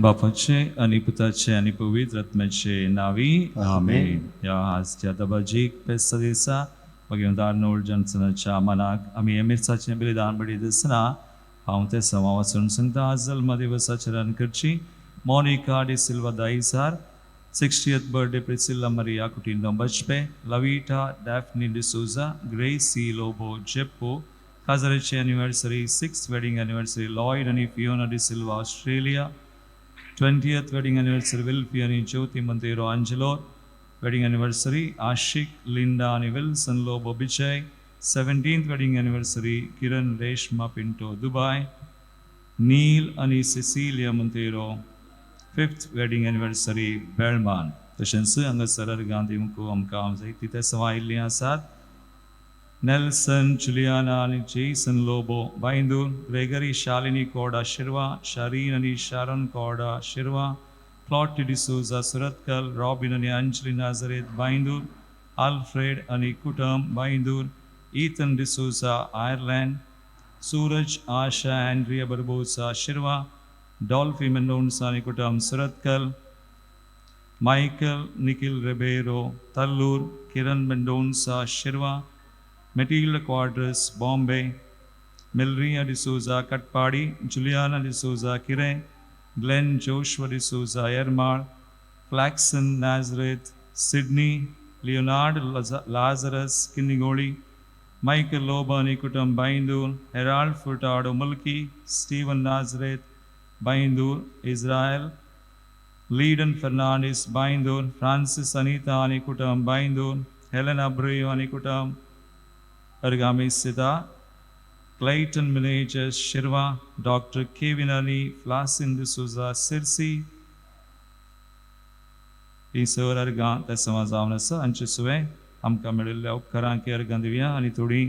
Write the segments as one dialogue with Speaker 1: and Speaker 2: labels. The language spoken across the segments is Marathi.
Speaker 1: बापाचे आणि पुताचे आणि पवित्र आत्म्याचे नावी आमेन. या आजच्या दबाजीक पेस्त दिसा मागीर दारनोळ जनसनाच्या मनाक आमी एमिरसाचें बलिदान बडी दिसना हांव ते सवा वचून सांगता आज जल्म दिवसाची रन करची मोनिका डी सिल्वा दाईसार 60th birthday Priscilla Maria Coutinho Bajpe Lavita Daphne D'Souza Gracy Lobo Jeppu काजरेचे anniversary 6th wedding anniversary Lloyd आणि Fiona D'Silva Australia 20th wedding anniversary Wilfie and Jyoti Montero Angelo. Wedding anniversary Ashik, Linda and Wilson Lobo Bichai. 17th wedding anniversary Kiran Reshma Pinto Dubai. Neil and Cecilia Montero. 5th wedding anniversary Berman. तशेंच हांगा सरार गांधी मुको आमकां जायती ते सवायल्लीं आसात. नेल्सन जुलियाना आणि जेसन लोबो बाइंदूर ग्रेगरी शालिनी कोडा शिरवा शरीन आणि शारन कोडा शिरवा प्लॉट डिसूजा सुरतकल रॉबिन आणि अंजली नाझरेत बाइंदूर अल्फ्रेड आणि कुटुंब बाइंदूर ईथन डिसूजा आयर्लंड सूरज आशा एंड्रिया बरबोसा शिरवा डॉल्फी मेंडोन्सा आणि कुटुंब सुरतकल माइकल निखिल रेबेरो तल्लूर किरण Mendonsa शिरवा Matilda Quadras, Bombay, Milria D'Souza, Katpadi, Juliana D'Souza, Kire, Glenn Joshua D'Souza, Ermar, Flaxen, Nazareth, Sydney, Leonard Lazarus, Kinigoli, Michael Loba, Nikutam, Baindur, Herald Furtado, Mulki, Stephen Nazareth, Baindur, Israel, Leiden Fernandez, Baindur, Francis Anita, Nikutam, Baindur, Helena Abreu, Nikutam, Argami Siddha, Clayton Menages, Shirva, Dr. Kevin Ali, Flasin D'Souza, Sirsi, ईश्वर अर्गां त्या समाजावनसा आमचे सुवे आमकां मेळिल्ल्या उपकारांक अर्गां दिवया आनी थोडी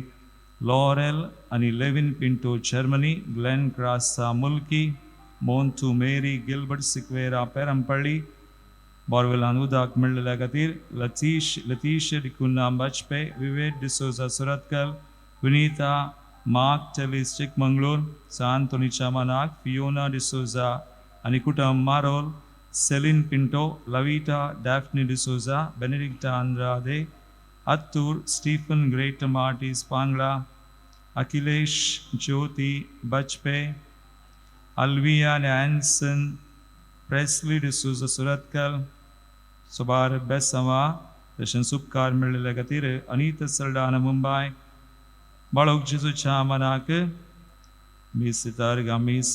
Speaker 1: लॉरेल आनी Lavin Pinto Germany Glen Crasta Mulki मोंटू मेरी गिल्बर्ट सिक्वेरा पेरंपल्ली बोरवेलान उदक मेळिल्ल्या खातीर Latish D'Cunha Bajpe Vivek D'Souza Surathkal Vinita Mark Tellis Chikmagalur सांतोनीच्या मनाक फियोना डिसोजा आनी कुटुंब Marol Celine Pinto Lavita Daphne D'Souza Benedicta Andrade Attur Stephen ग्रेटर मार्टिस पांगला अखिलेश ज्योति बचपे अल्विया एंसन प्रेस्ली डिसोजा सुरतकल सुबार बेसवा तशेंच उपकार मेळिल्ल्या खातीर अनिता सरडाना मुंबय बाळोक जेजूच्या मनाक मिस सितार गामीस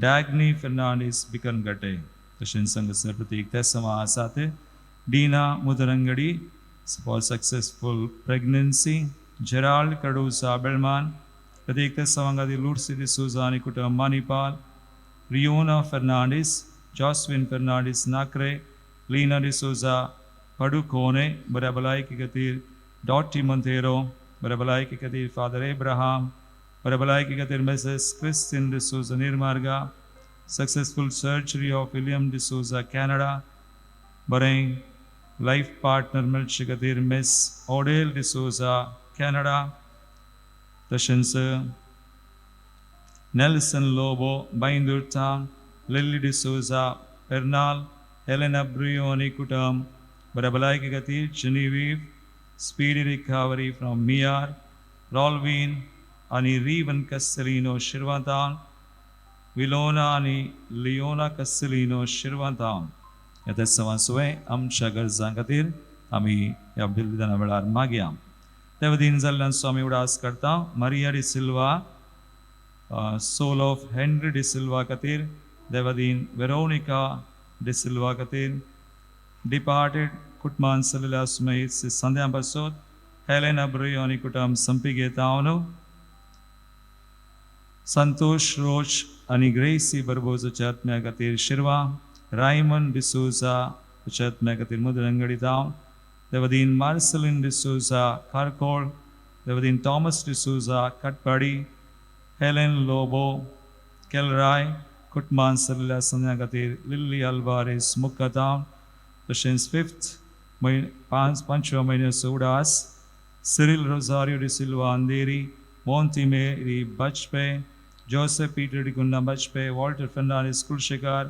Speaker 1: डॅग्नी फर्नांडीस बिकनगटे तशेंच संघ प्रतीक ते समा आसात Dina मुदरंगडी for successful pregnancy Gerald कडूसा बेळमान प्रतीक ते सवांगादी लुडसी डिसूजा आनी कुटुंब मानिपाल रियोना फर्नांडीस जॉस्विन फर्नांडीस नाक्रे लीना डिसूजा पडुकोने बऱ्या भलायकी खातीर डॉटी मोंतेरो बऱ्या भलायकी खातीर फादर एब्राहाम बऱ्या भलायकी खातीर Mrs Christine D'Souza Nirmarga successful surgery of William D'Souza Canada बरें लाईफ पार्टनर मेळचे खातीर मिस ओडेल डिसूजा कॅनडा तशेंच नेल्सन लोबो बाइंदूर टावन Lily D'Souza Pernal Helena Brioni Kutam, Barabalaki Gati, Genevieve, Speedy Recovery from Miar, Rolvin, Ani Revan Castellino, Shirvantan, Vilona Ani Leona Castellino, Shirvantan. Yatasama Sue, Am Shagar Zangatir, Ami Yabdildan Avalar Magiam. Devadin Zallan Swami Udas Karta, Maria de Silva, soul of Henry de Silva Katir, Devadin Veronica. De Silva Katin, departed Kutman Salila Smith, Sandhya Basod, Helena Brioni Kutam Sampige Tauno, Santosh Roch, Ani Gracie Barbosa Chatmya Katir Shirva, Raymond D'Souza, Chatmya Katir Mudrangadi Town, Devadin Marcelin D'Souza, Karkol, Devadin Thomas D'Souza, Katpadi, Helen Lobo, Kelrai, Kutman Salila Sanyagatir, Lily Alvarez, Mukatan, Tashens 5th, Pancho Maynard Sudas, Cyril Rosario de Silva Anderi, Monty Mary Bachpe, Joseph Peter de Gunda Bachpe, Walter Fernandez Kulshekar,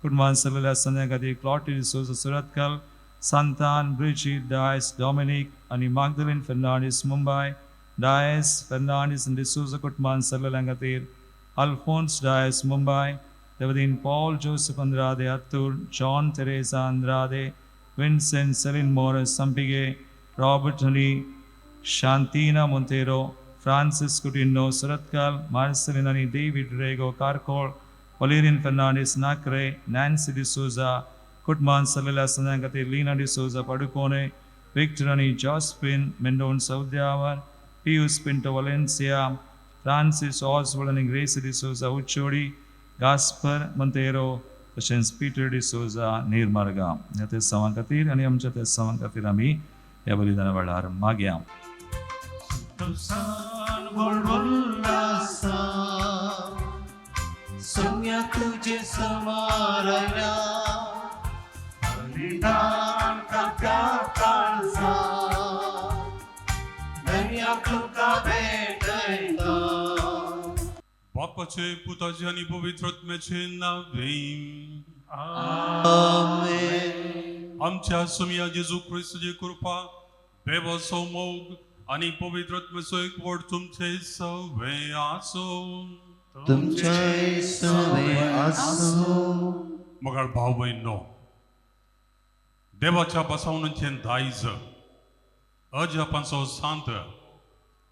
Speaker 1: कुटुंबान सगळ्या संध्या खातीर क्लॉटी डिसोजा सुरतकल, सांतान, ब्रिजिट, डायस, डॉमिनिक आणि मागदलीन फेर्नांडीस मुंबई, डायस, फेर्नांडीस आणि डिसोजा कुटुंबान सगळ्या खातीर, अल्फोन्स डायस मुंबई, देवदीन Paul Joseph Andrade Attur, John Teresa Andrade, Vincent Celine Moras Sampige, Robert Honey, Shantina Monteiro, Francis Coutinho Surathkal, Marceline आणि David Rego Karkala, Valerian Fernandez Nacre, Nancy D'Souza, कुटुंबान सगळ्या संध्या खातीर लीना डिसोजा पडुकोने, विक्टर आणि जॉस्पिन मेंडोन सौद्यावर, Pius Pinto Valencia, Francis Oswald आणि ग्रेसी डिसोजा उच्चोडी, गास्पर मोंतेरो, तशेंच पीटर डिसोजा निर्मार्गा. ह्या ते सवां खातीर आनी आमच्या ते सवां खातीर आमी ह्या बलिदाना वेळार मागया.
Speaker 2: सोन्या तुझे समारायला बलिदान करता काळजा दर्या तुका भेटयला.
Speaker 3: बापाचे, पुताचे आणि पवित्र आत्म्याचे नावे.
Speaker 2: आमेन.
Speaker 3: आमच्या सुमिया जेजू ख्रिस्ताची कृपा, देवाचो मोग आणि पवित्र आत्म्याचो एकवट तुमचे सवे आसो.
Speaker 2: तुमचे सवे आसो.
Speaker 3: मगर भाव बहिणो, देवाच्या बसवणुचे दायज अज आपांचो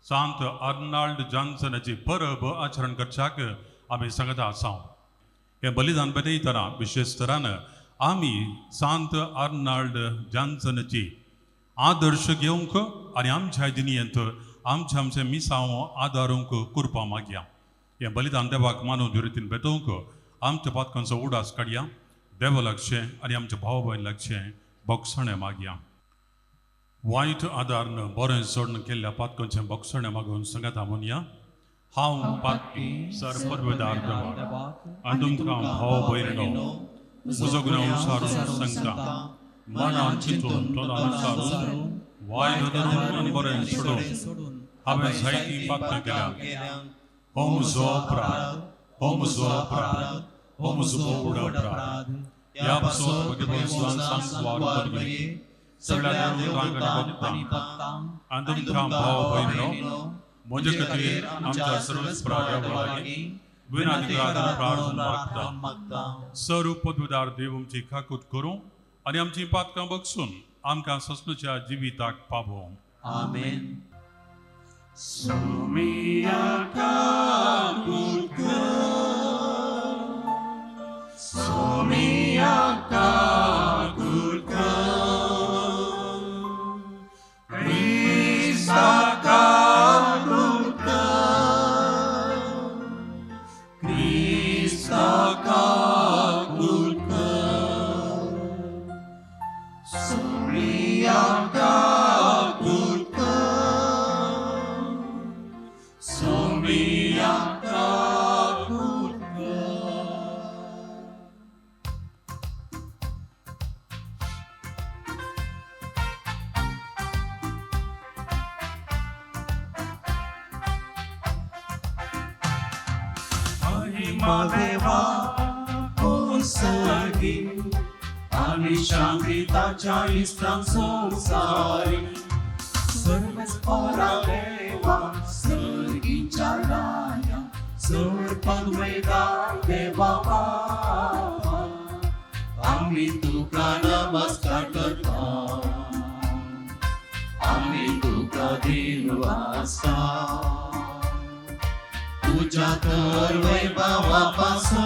Speaker 3: सांत आर्नाल्ड जॉन्सनाची परब आचरण करच्याक आमी सांगत आसा. हे बलिदान बनयतना विशेष तरान आमी सांत आर्नाल्ड जॉन्सनाची आदर्श घेवंक आनी आमच्या जिणेंत आमचे मिसांव आदारूंक कृपा मागया. हे बलिदान देवाक मानव दुरीतीन बेतोवंक आमच्या पातकांचो उडास काडया. देव लागचें आनी आमच्या भाव भयण लागचें बोगसणें मागया. वायट आदारन बरें सोडून केल्ल्या पातकांचें बोगसणें मागून सांगात म्हणया. हांव पातकी सरपदवेदार देवा आनी तुमकां भाव भयणो म्हजो गुन्यांव विचारून सांगता. मनान चिंतून तोंडान विचारून वायट आदारून आनी बरें सोडून हांवें जायतीं पातकां केल्या. हो म्हजो अपराध, हो म्हजो अपराध, हो म्हजो व्हड अपराध. ह्या पासून भगवंतान सांगवार करपी सगळ्या देवतांक आनी तुमकां भाव भयणो म्हजे खातीर आमच्या सर्व प्रार्थना लागीं विनाधिकार प्रार्थना मागता. स्वरूप पदवीदार देव आमची काकूत करूं आनी आमची पातकां बगसून आमकां ससणुच्या जिविताक पावो.
Speaker 2: आमेन.
Speaker 3: सोमिया काकूत सोमिया काकूत क्रिस्ता काकूत क्रिस्ता काकूत सोमिया काकूत सोमिया काकूत.
Speaker 2: महिमा देवा ओसरगी आणि शांतीच्या इष्टां संसारी सर्वच परा देवा सर्गीच्या राया सर्व पदवेदार देवा आम्ही तुका नमस्कार करता. आम्ही तुका दिनवासा तुझ्या तर वैभवापासून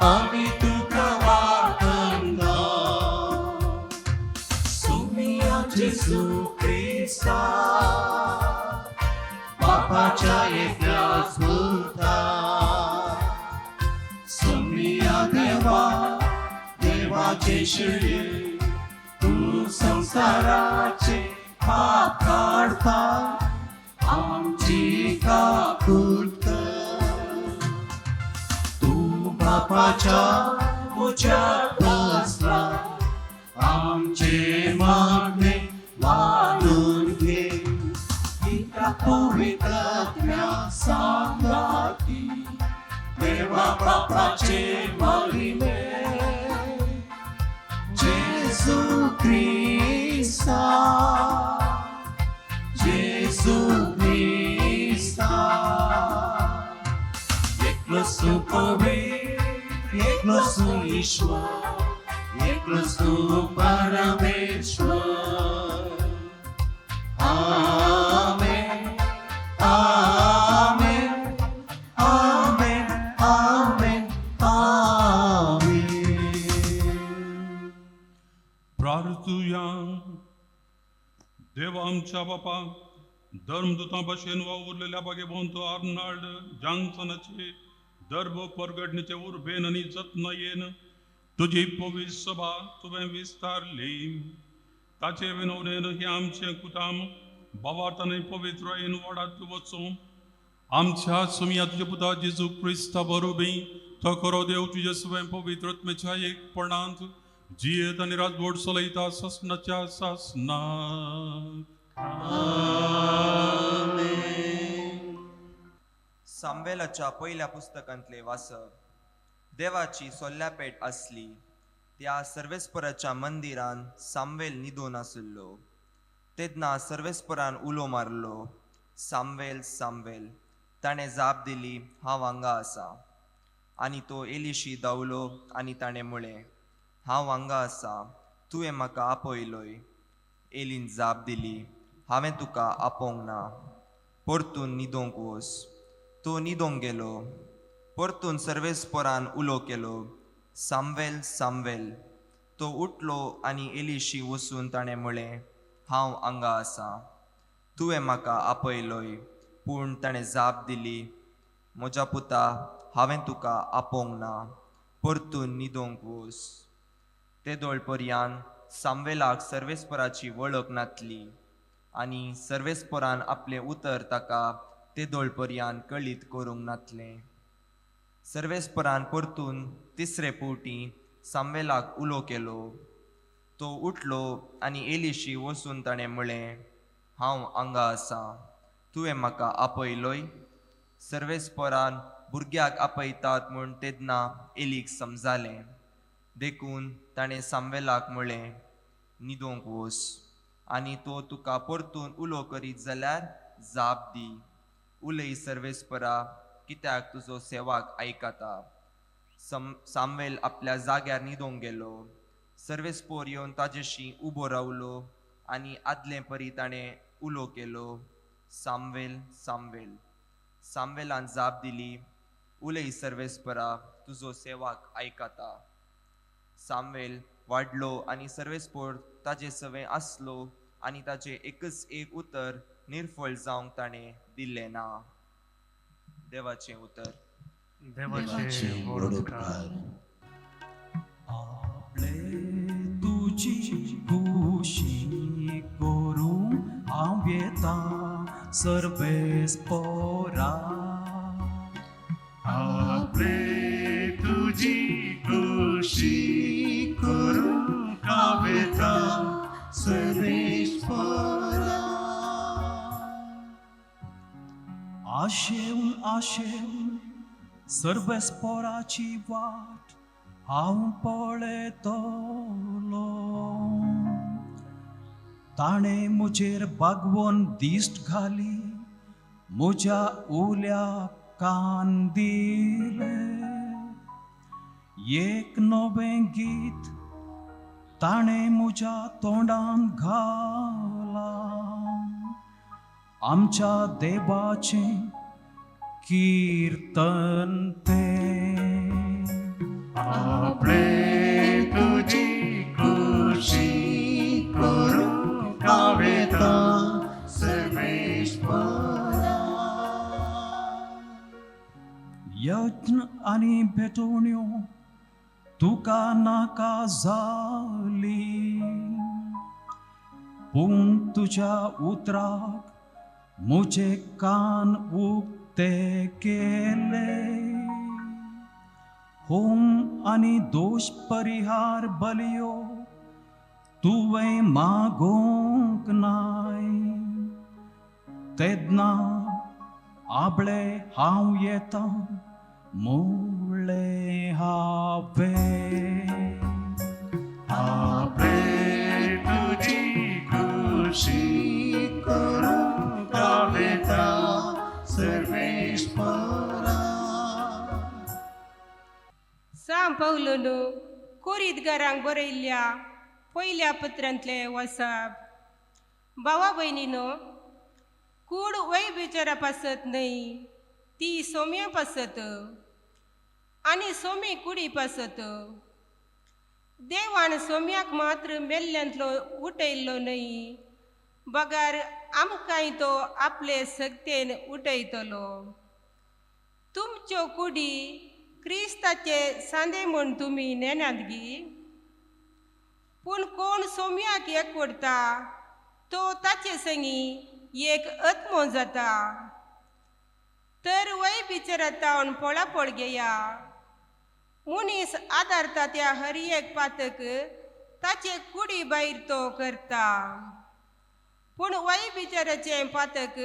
Speaker 2: आम्ही तुका वाटंदा. सोमिया जेजू ख्रिस्ता बापाच्या एकल्याच पुता. सोमिया देवा देवाचे शरीर तू संसाराचे पाप काढता. आमची काकूत तू बापाच्या उच्यात बसला. आमचे मागणे मानून घे. इतका पवित्र आत्म्या सांगाती देव देवा बापाचे महिमे जेसू ख्रिस्ता जेसू ख्रिस्ता एकलोच तू पवित्र एकलोच तू ईश्वर एकलोच तू परमेश्वर आमेन आमेन आमेन आमेन आमेन
Speaker 3: प्रार्थूया. देवा आमच्या बापा धर्मदूता भाशेन वावुरलेल्या भगवंत आर्नाल्ड जॉन्सनाचे दर्भ परगडणेचे उर्बेन आनी जतनायेन तुजी पवित्र सभा तुवें विस्तारली. ताचे विनवणेन हे आमचे कुटाम भावार्थान पवित्रायेन वाडात वचूं. आमच्या सुमिया तुझे पुता जेजू क्रिस्ता बरोबरी तो खरो देव तुझे स्वयं पवित्र आत्म्याच्या एकपणांत जियेत आनी राजवट चलयता ससनाच्या सासनात.
Speaker 4: सामवेलाच्या पहिल्या पुस्तकांतले वाचप. देवाची सोल्ल्यापेट असली त्या सर्वेस्पराच्या मंदिरान सामवेल न्हिदून आसलो. तेदना सर्वेस्परान उलो मारलो, सामवेल सामवेल. ताणें जाप दिली, हांव हांगा आसा. आनी तो एलिशी धांवलो आनी ताणें म्हळें, हांव हांगा आसा, तुवें म्हाका आपयलोय. एलीन जाप दिली, हांवें तुका आपोवंक ना, परतून न्हिदोंक वच. तो न्हिदोंक गेलो. परतून सर्वेस्परान उलो केलो, सामवेल सामवेल. तो उठलो आनी एलिशी वचून ताणें म्हळें, हांव हांगा आसा, तुवें म्हाका आपयलोय. पूण ताणें जाप दिली, म्हज्या पुता, हांवें तुका आपोवंक ना, परतून न्हिदोंक वच. ते दोळपर्यान सामवेलाक सर्वेस्पराची वळख नातली आनी सर्वेस्परान आपलें उतर ताका ते दोळपर्यान कळीत करूंक नातलें. सर्वेस्परान परतून तिसरे फावटी सामवेलाक उलो केलो. तो उठलो आनी एलिशी वचून ताणें म्हळें, हांव हांगा आसा, तुवें म्हाका आपयलोय. सर्वेस्परान भुरग्याक आपयतात म्हूण तेदना एलीक समजालें. देखून ताणें सामवेलाक म्हळें, न्हिदोंक वच, आनी तो तुका परतून उलो करीत जाल्यार जाप दी. उलय सर्वेस्परा, कित्याक तुजो सेवाक आयकता. सामवेल आपल्या जाग्यार न्हिदोंक गेलो. सर्वेस्पोर येवन ताजेशी उबो रावलो आनी आदले परी ताणें उलो केलो, सामवेल सामवेल. सामवेलान जाप दिली, उलय सर्वेस्परा, तुजो सेवाक आयकता. सामवेल वाडलो आनी सर्वेस्पोर ताजे सवें आसलो आनी ताजें एकच एक उतर निर्फळ जावंक ताणें दिल्लें ना. देवाचें उतर.
Speaker 2: देवाचे वडोदकार.
Speaker 5: आपले तुझी खुशी करूं हांव येता सर्वेस्परा.
Speaker 2: आपले तुझी खुशी करूं हांव येता सर्वेस्परा.
Speaker 5: आशेवन आशेवन सर्वेस्पराची वाट हांव पळयतलो. ताणें म्हजेर बागवोन दिश्ट घाली, म्हज्या उल्या कान दिले. एक नवें गीत ताणें म्हज्या तोंडान घाला. आमच्या देवाचें कीर्तन तें.
Speaker 2: आपले तुझी खुशी करूं हांव येता सर्वेस्परा.
Speaker 5: यज्ञ आनी भेटवण्यो तुका नाका जाली, पूण तुज्या उतराक म्हजे कान उक्ते केले. होम आनी दोश परिहार बलियो तुवें मागोंक नाय. तेदना आबळे हांव येता मुळे हावे
Speaker 2: आपले तुझी खुशी करू गावेता सर्वेश्वरा.
Speaker 6: सांग पौलोनु कोरीत घरांक बरयल्ल्या पयल्या पत्रांतले वचप. भावा भयणीनो, कूड वै बिचारा पासत नाही, ती सोम्या पासत आणि सोमी कुडी पासत. देवान सोम्याक मात्र मेल्ल्यांतलो उठयल्लो नाही, बगार आमकांय तो आपले सक्तेन उठयतलो. तुमच्यो कुडी क्रिस्ताचे सांदे म्हूण तुमी नेनात गी. पूण कोण सोम्याक एक करता तो ताचे संगी एक आत्मो जाता. तर वय बिचारातावन पळापळ घेया. मनीस आदारता त्या हरयेक पातक ताचे कुडी भायर तो करता. पूण वय बिचाराचे पातक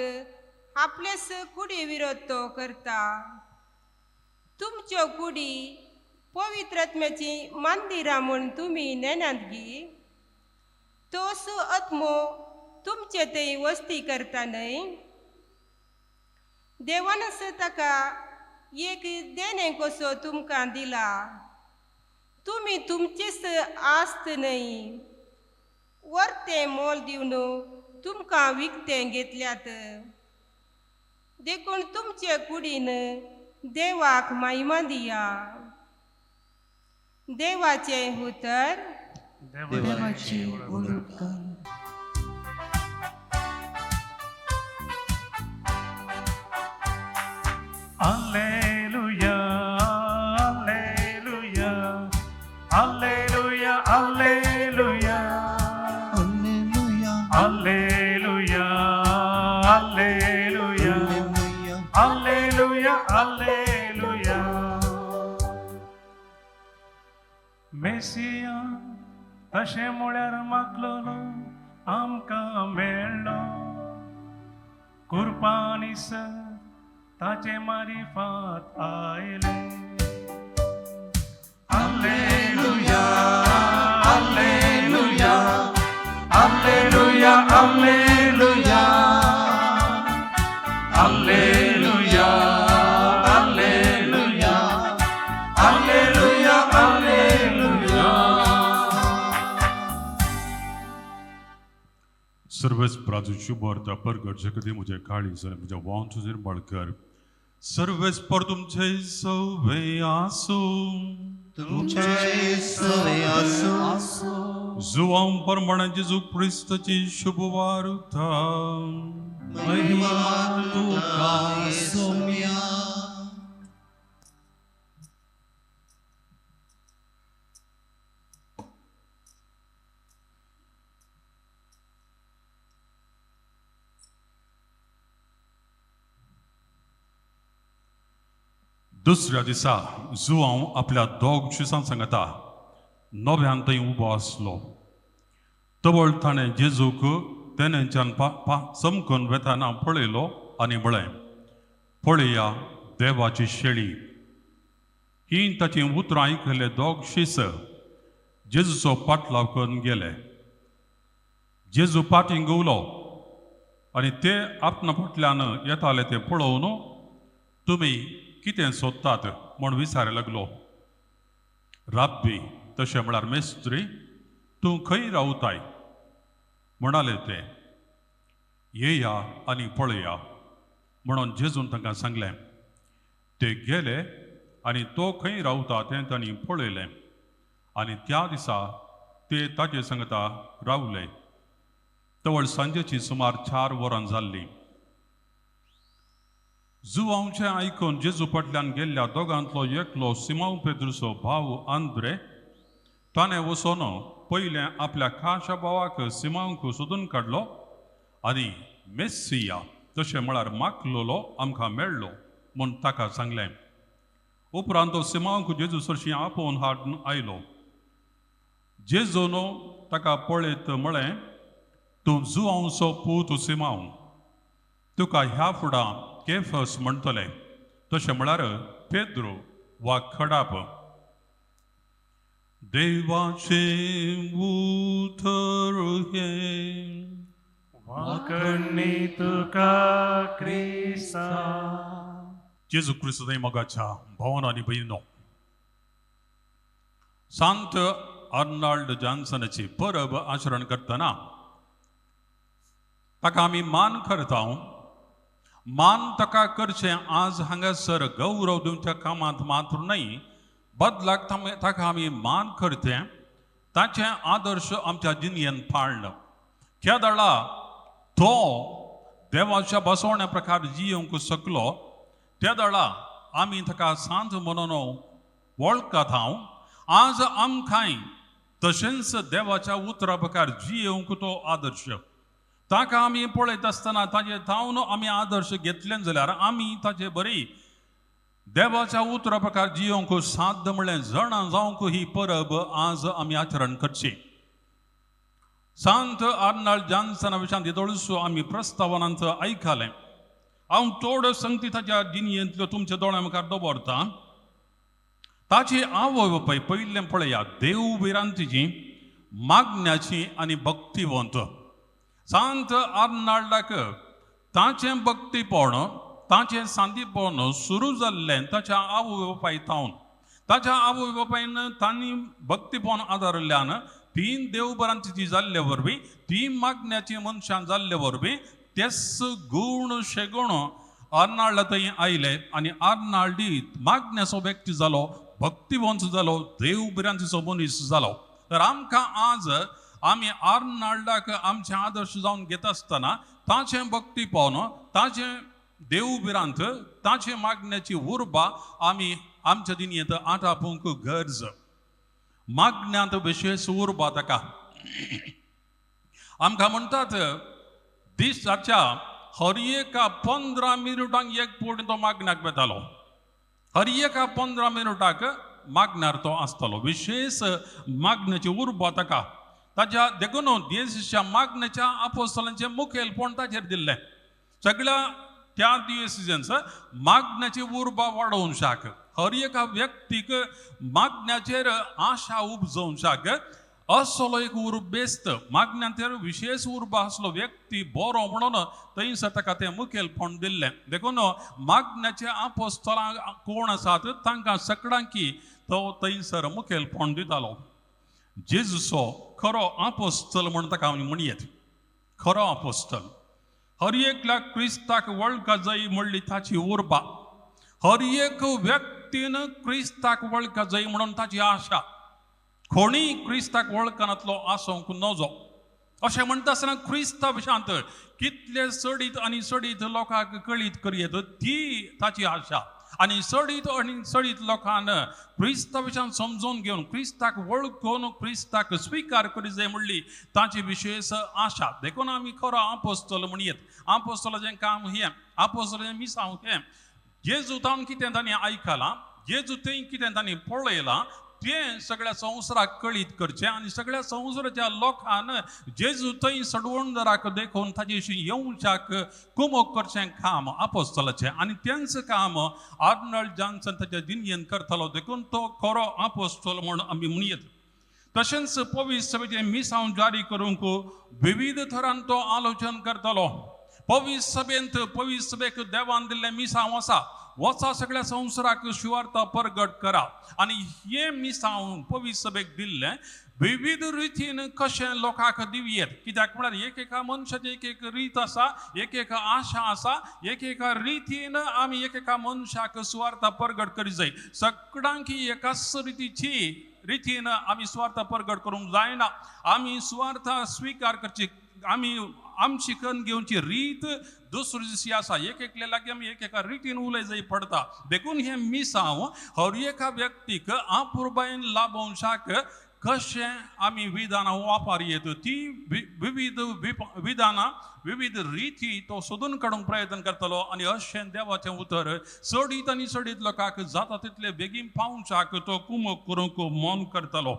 Speaker 6: आपलेस कुडी विरोध तो करता. तुमच्यो कुडी पवित्र आत्म्याची मंदिरां म्हूण तुमी नेनात गी. तोच आत्मो तुमचे थंय वस्ती करता न्हय. देवानस ताका एक देणे कसो तुमकां दिला. तुमी तुमचेच आस्त न्हय, वर्तें मोल दिवन तुमकां विकतें घेतल्यात. देखून तुमचे कुडीन देवाक महिमा दिया. देवाचे उतर.
Speaker 2: देवाची ओळख. Alleluia, Alleluia, Alleluia, Alleluia, Alleluia, Alleluia, Alleluia, Alleluia. Moesia तशें म्हळ्यार मागलोलो आमकां मेळ्ळो. कुर्बानीस ताचे मारिफात आयले. Alleluia, Alleluia, Alleluia, Alleluia, Alleluia, Alleluia, Alleluia, Alleluia.
Speaker 3: सर्वच प्राजूची वार्ता परगट जगदी म्हजे काळीज आनी म्हज्या वांचुजेर बाळकर. सर्वच पर तुमचे सवे आसूं.
Speaker 2: तुमचे सवे आसूं.
Speaker 3: जुवां परमाणे जेजू क्रिस्ताची शुभ वार्ता.
Speaker 5: महिमा तुका सोम्या.
Speaker 3: दुसऱ्या दिसा जुवांव आपल्या दोग शिसां सांगता नव्यान थंय उबो आसलो. तवळ ताणें जेजूक तेन्याच्यान चमकून वेताना पळयलो आनी म्हळें, पळया देवाची शेळी. ही ताची उतरां आयकले दोग शिस जेजूचो पाटलाव करून गेले. जेजू पाटींग उलो आनी ते आपणा फाटल्यान येताले ते पळोवन तुमी कितें सोदतात म्हूण विचारंक लागलो. राब्बी तशें म्हळ्यार मेस्त्री, तूं खंय रावताय म्हणाले ते. येया आनी पळया म्हणून जेजून तांकां सांगलें. ते गेले आनी तो खंय रावता तें तांणी पळयलें आनी त्या दिसा ते ताचे सांगता रावले. तवळ सांजेची सुमार 4 वरां जाल्लीं. जुवांवचें आयकून जेजू फाटल्यान गेल्ल्या दोगांतलो एकलो सिमोन पेद्रूचो भाव आंद्रे ताणें वचून पयलें आपल्या खाशा भावाक सिमोनाक सोदून काडलो आनी मेस्सिया तशें म्हळ्यार मागलोलो आमकां मेळ्ळो म्हूण ताका सांगलें. उपरांत तो सिमोनाक जेजू सरशी आपोवन हाडून आयलो. जेजून ताका पळयत म्हळें, तूं जुवांवचो पूत सिमोन, तुका ह्या फुडां केफस म्हणटले, तशें म्हळ्यार पेद्रो वा खडाप देवाचे उतर हे
Speaker 5: वाकणे तुका क्रिस्ता
Speaker 3: जेजू ख्रिस्त मोगाच्या भावांनो आनी भयणींनो, सांत अर्नाल्ड जॉन्सनाची परब आचरण करतना ताका आमी मान करता. मान ताका करचें आज हांगासर गौरव दिवच्या कामांत मात्र न्हय, बदलाक ताका आमी मान करते ताचे आदर्श आमच्या जिणेंत पाळणं. त्या दळा तो देवाच्या बसवण्या प्रकार जियोंक शकलो, त्या दळा आमी ताका सांत म्हणून वळखत हांव. आज आमकांय तशेंच देवाच्या उतरा प्रकार जियोंक तो आदर्श, ताका आमी पळयत आसतना ताजे तावन आमी आदर्श घेतले जाल्यार आमी ताचे बरी देवाच्या उतरा प्रकार जियोंक साध्य म्हणलें जाणा जावंक ही परब आज आमी आचरण करची. सांत अर्नाल्ड जॉन्सना विशयां येदोळसो आमी प्रस्तावनांत आयकलें. हांव थोड्यो संगती ताच्या जिणेंतल्यो तुमच्या दोळ्या मुखार दवरतां. ताची आवय बापाय पयलें पळया, देवविरांतीची, मागण्याची आनी भक्तिवंत. सांत अर्नाल्डाक ताचें भक्तीपण, ताचें सांदीपण सुरू जाल्लें ताच्या आवय बापाय तावन. ताच्या आवय बापायन तांणी भक्तीपण आदारल्यान ती देवबरांतीची जाल्ले वरवीं, ती मागण्याची मनशां जाल्ले वरवीं तेच गूण शेगूण अर्नाल्ड थंय आयले आनी अर्नाल्डी मागण्याचो व्यक्ती जालो, भक्तिवंत जालो, देवबरांतीचो मनीस जालो. तर आमकां आज आमी अर्नाल्डाक आमचे आदर्श जावन घेत आसतना ताचें भक्तीपण, ताचें देवबिरांत, ताचे मागण्याची उर्बा आमी आमच्या जिणेंत आटापूंक गरज. मागण्यांत विशेष उर्बा ताका. आमकां म्हणटात दिसाच्या हर एका 15 मिनटांक एक पूण तो मागण्याक वतालो. हर एका 15 मिनटाक मागण्यार तो आसतालो. विशेष मागण्याची उर्बा ताका. ताच्या देखून देशच्या मागण्याच्या आपोस्तलांचे मुखेलपण ताचेर दिल्लें. सगळ्या त्या दिवसांच मागण्याची उर्बा वाडोवंक शाक, हर एका व्यक्तीक मागण्याचेर आशा उपजोवंक शाक असलो एक उर्बेस्त मागण्यांचेर विशेष उर्बा असलो व्यक्ती बरो म्हणून थंयसर ताका तें मुखेलपण दिल्लें. देखून मागण्याचे आपोस्तलां कोण आसात तांकां सगळ्यांकी तो थंयसर मुखेलपण दितालो. जेजूचो खरो आपोस्तल म्हण ताका आमी म्हणयेत. खरो आपोस्तल हर एकल्याक क्रिस्ताक वळखा जाय म्हणली ताची उर्बा. हर एक व्यक्तीन क्रिस्ताक वळखा जाय म्हणून ताची आशा. कोणीय क्रिस्ताक वळखनातलो आसोंक नजो. अशें म्हणटा आसतना क्रिस्ता विशांत कितले सडीत आनी सडीत लोकांक कळीत करयेत ती ताची आशा. आनी सडीत लोकांन क्रिस्ता विशांत समजून घेवन क्रिस्ताक वळखून क्रिस्ताक स्विकार करी जाय म्हणली ताची विशेष आशा. देखून आमी खरो आपोस्तल म्हणयेत. आपोस्तलाचें काम हें, आपोस्तलाचें मिसांव हें. जेजू तावन कितें तांणी आयकलां, जेजू थंय कितें तांणी पळयलां तें सगळ्या संवसाराक कळीत करचें आनी सगळ्या संवसाराच्या लोकांन जेजू थंय सडवणदाराक देखून ताचे येवच्याक कुमोग करचें काम आपोस्तलाचें. आनी तेंच काम अर्नाल्ड जॉन्सन ताच्या जिणेंत करतालो. देखून तो खरो आपोस्तल म्हूण आमी म्हणयेत. तशेंच पवित्र सभेचें मिसांव जारी करूंक विविध तरान तो आलोचन करतालो. पवित्र सभेक देवान दिल्लें मिसांव आसा, वचा सगळ्या संवसाराक सुवार्ता परगट करा. आनी हे मिसांव पवित्र सभेक दिल्लें विविध रितीन कशें लोकांक दिवयेत. कित्याक म्हळ्यार एकेका मनशाची एक रीत आसा, एक आशा आसा, एकेका रितीन आमी एकेका मनशाक सुवार्ता परगट करी जाय. सगळ्यांक एकाच रितीन आमी सुवार्ता परगट करूंक जायना. आमी सुवार्ता स्विकार करची, आमी आमची कन्न घेवची रीत दुसरी दिशी आसा. एकले लागीं आमी एकेका रितीन उलय जाय पडटा. देखून हे मिसांव हर एका व्यक्तीक आपुरबायेन लाभोवंक शाक कशें आमी विधानां वापरयेत ती विविध विधानां विविध रिती तो सोदून काडूंक प्रयत्न करतलो. आनी अशें देवाचें उतर सडीत आनी सडीत लोकांक जाता तितले बेगीन पावंक शाक तो कुमोग करूंक मोन करतलो.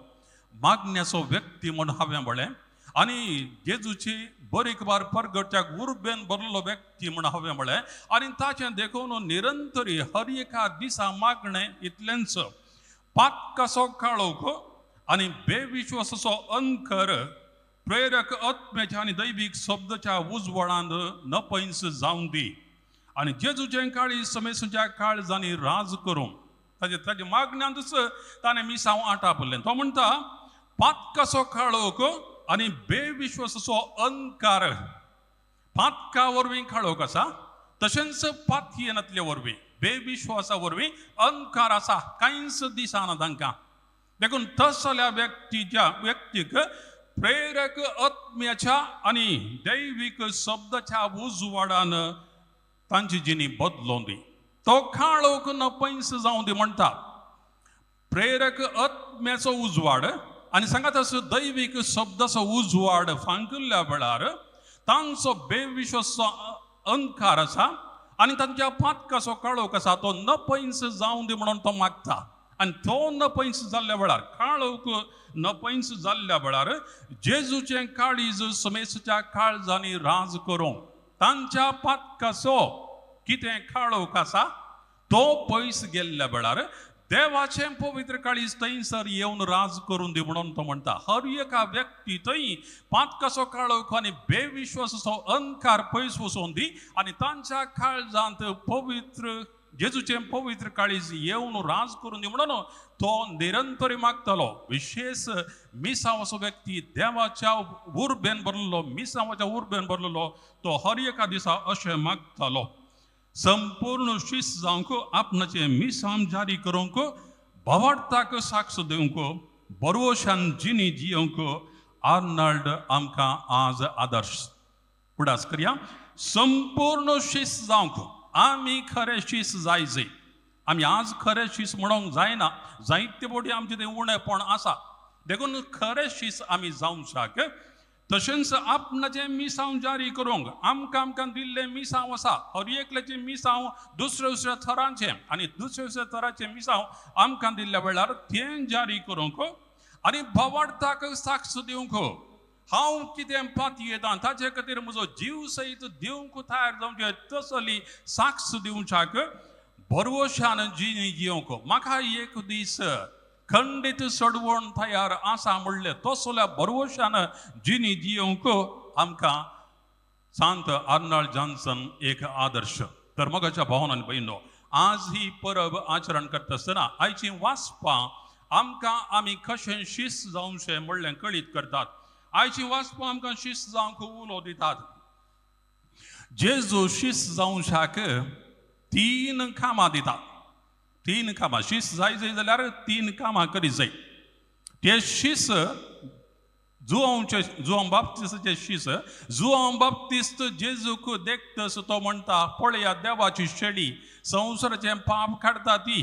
Speaker 3: मागण्याचो व्यक्ती म्हूण हांवें म्हळें. आणि जेजूची बरीक बार परगटच्याक उर्बेन बरलो व्यक्ती म्हण हांवें म्हळें आनी ताचें देखून निरंतरी हर एका दिसा मागणें इतलेंच पाक कसो काळोख आनी बेविश्वासाचो अंकर प्रेरक आत्म्याच्या आनी दैवीक शब्दाच्या उजवाडांत नपयस जावं दी आनी जेजूचें काळी समेसाच्या काळजांनी राज करूं ताजे मागण्यांतच ताणें मिसांव आटापलें तो म्हणटा पातकाचो काळोख आनी बेविश्वासाचो अंकार पातका वरवीं काळोख आसा तशेंच पातयेनांतले वरवीं बेविश्वासा वरवीं अंकार आसा कांयच दिसना तांकां देखून तसल्या व्यक्तीक प्रेरक आत्म्याच्या आनी दैवीक शब्दाच्या उजवाडान तांची जिणी बदलोवन दी तो काळोख नपयस जावं दी म्हणटा प्रेरक आत्म्याचो उजवाड आनी सांगात असो दैवीक शब्दाचो उजवाड फांकल्या वेळार तांचो बेविश्वासाचो अंकार आसा आनी तांच्या पातकाचो काळोख आसा तो नपयस जावं दी म्हणून तो मागता आनी तो नपयस जाल्ल्या वेळार काळोख नपयस जाल्ल्या वेळार जेजूचें काळीज समेसाच्या काळजांनी राज करूं तांच्या पातकाचो कितें काळोख आसा तो पयस गेल्ल्या वेळार देवाचें पवित्र काळीज थंयसर येवन राज करून दी म्हणून तो म्हणटा हर एका व्यक्ती थंय पातकाचो काळोख आनी बेविश्वासाचो अंकार पयस वचोवन दी आनी तांच्या काळजांत पवित्र जेजूचें पवित्र काळीज येवन राज करून दी म्हणून तो निरंतरी मागतालो विशेष मिसांवाचो व्यक्ती देवाच्या उर्बेन भरलेलो मिसांवाच्या उर्बेन भरलेलो तो हर एका दिसा अशें मागतालो संपूर्ण शिस्त जावंक आपणाचे मिसां जारी करूंक भवार्थाक साक्ष दिवंक बरोशान जिणी जियोंक आर्नल्ड आमकां आज आदर्श उडास करया संपूर्ण शिस्त जावंक आमी खरें शिस्त जायचे आमी आज खरें शिस्त म्हणूंक जायना जायते फावटी आमचें तें उणेपण आसा देखून खरें शिस्त आमी जावंक शाक तशेंच आपणाचें मिसांव जारी करूंक आमकां दिल्लें मिसांव आसा हर एकल्याचें मिसांव दुसऱ्या दुसऱ्या थरांचें आनी दुसऱ्या दुसऱ्या तराचें मिसांव आमकां दिल्ल्या वेळार तें जारी करूंक आनी भवार्थाक साक्ष दिवंक हांव कितें पातयेतां ताचे खातीर म्हजो जीव सयत दिवंक तयार जावंचे तसली साक्ष दिवच्याक भरवशान जिणी जियोंक म्हाका एक दीस खंडीत सडवण तयार आसा म्हणलें तसल्या भरवशान जिणी जियोंक आमकां सांत आर्नल्ड जॉन्सन एक आदर्श तर मोगाच्या भावांनो आनी भयणींनो आज ही परब आचरण करता आसतना आयची वाचपां आमकां आमी कशें शिस्त जावंचें म्हणलें कळीत करतात आयची वाचपां आमकां शिस्त जावंक उलो दितात जेजू शिस्त जावंक तीन कामां दिता तीन कामां शिस्त जाय जाल्यार तीन कामां करीत जाय ते शिस्त जुआंव बाप्तिस्ताचे शिस्त जुआंव बाप्तिस्त जेजूक देखतस तो म्हणटा पळया देवाची शेळी संवसाराचें पाप काडटा ती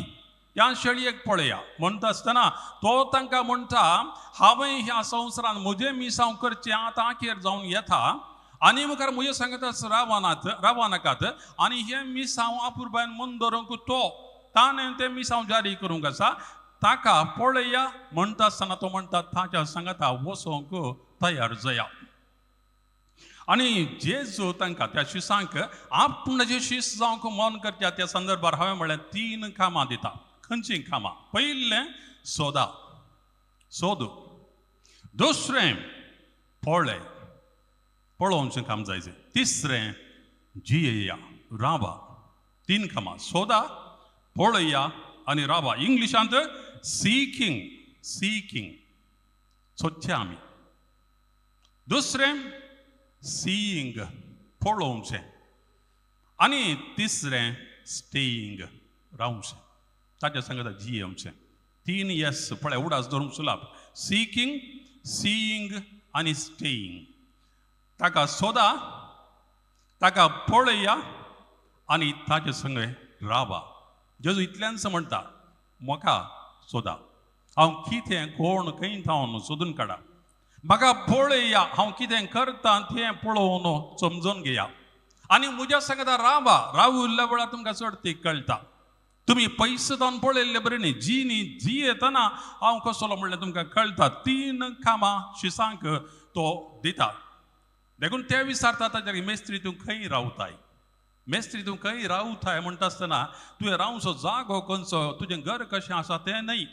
Speaker 3: ह्या शेळयेक पळया म्हणटा आसतना तो तांकां म्हणटा हांवें ह्या संवसारांत म्हजें मिसांव करचें आतां आखेर जावन येता आनी मुखार म्हज्या सांगात रावनाकात आनी हें मिसांव आपुरबायन मन धरूंक तो ताणें तें मिसांव जारी करूंक आसा ताका पळया म्हणटा आसतना तो म्हणटा ताच्या सांगाता वचोंक तयार जाया आनी जेजू तांकां त्या शिसांक आपणाचें शिस्त जावंक मन करच्या त्या संदर्भार हांवें म्हळें तीन कामां दिता खंयचीं कामां पयलें सोद दुसरें पळोवचें काम जायचें तिसरें जियेया रावा तीन कामां सोदा पळया आनी रावा इंग्लिशांत सीकिंग सोदचें आमी दुसरें सीइंग पळोवचें आनी तिसरें स्टेईंग रावचें ताच्या सांगता जियोवचें तीन येस पळय उडास धरूंक सुलाप सीकिंग सीइंग आनी स्टेईंग ताका सोदा ताका पळया आनी ताचे संगे रावा जेजू इतल्यांच म्हणटा म्हाका सोदा हांव कितें कोण खंय थावन सोदून काडा म्हाका पळया हांव कितें करता तें पळोवन समजून घेया आनी म्हज्या सांगता रावा रावुल्ल्या वेळार तुमकां चड ती कळटा तुम्ही पयस जावन पळयल्ले बरें न्ही जी येतना हांव कसलो म्हणल्यार तुमकां कळटा 3 कामां शिसांक तो दिता देखून ते विचारता ताच्या मेस्त्री तूं खंय रावताय मेस्त्री तूं खंय रावताय म्हणटा आसतना तुवें रावचो जागो खंयचो तुजें घर कशें आसा तें न्हय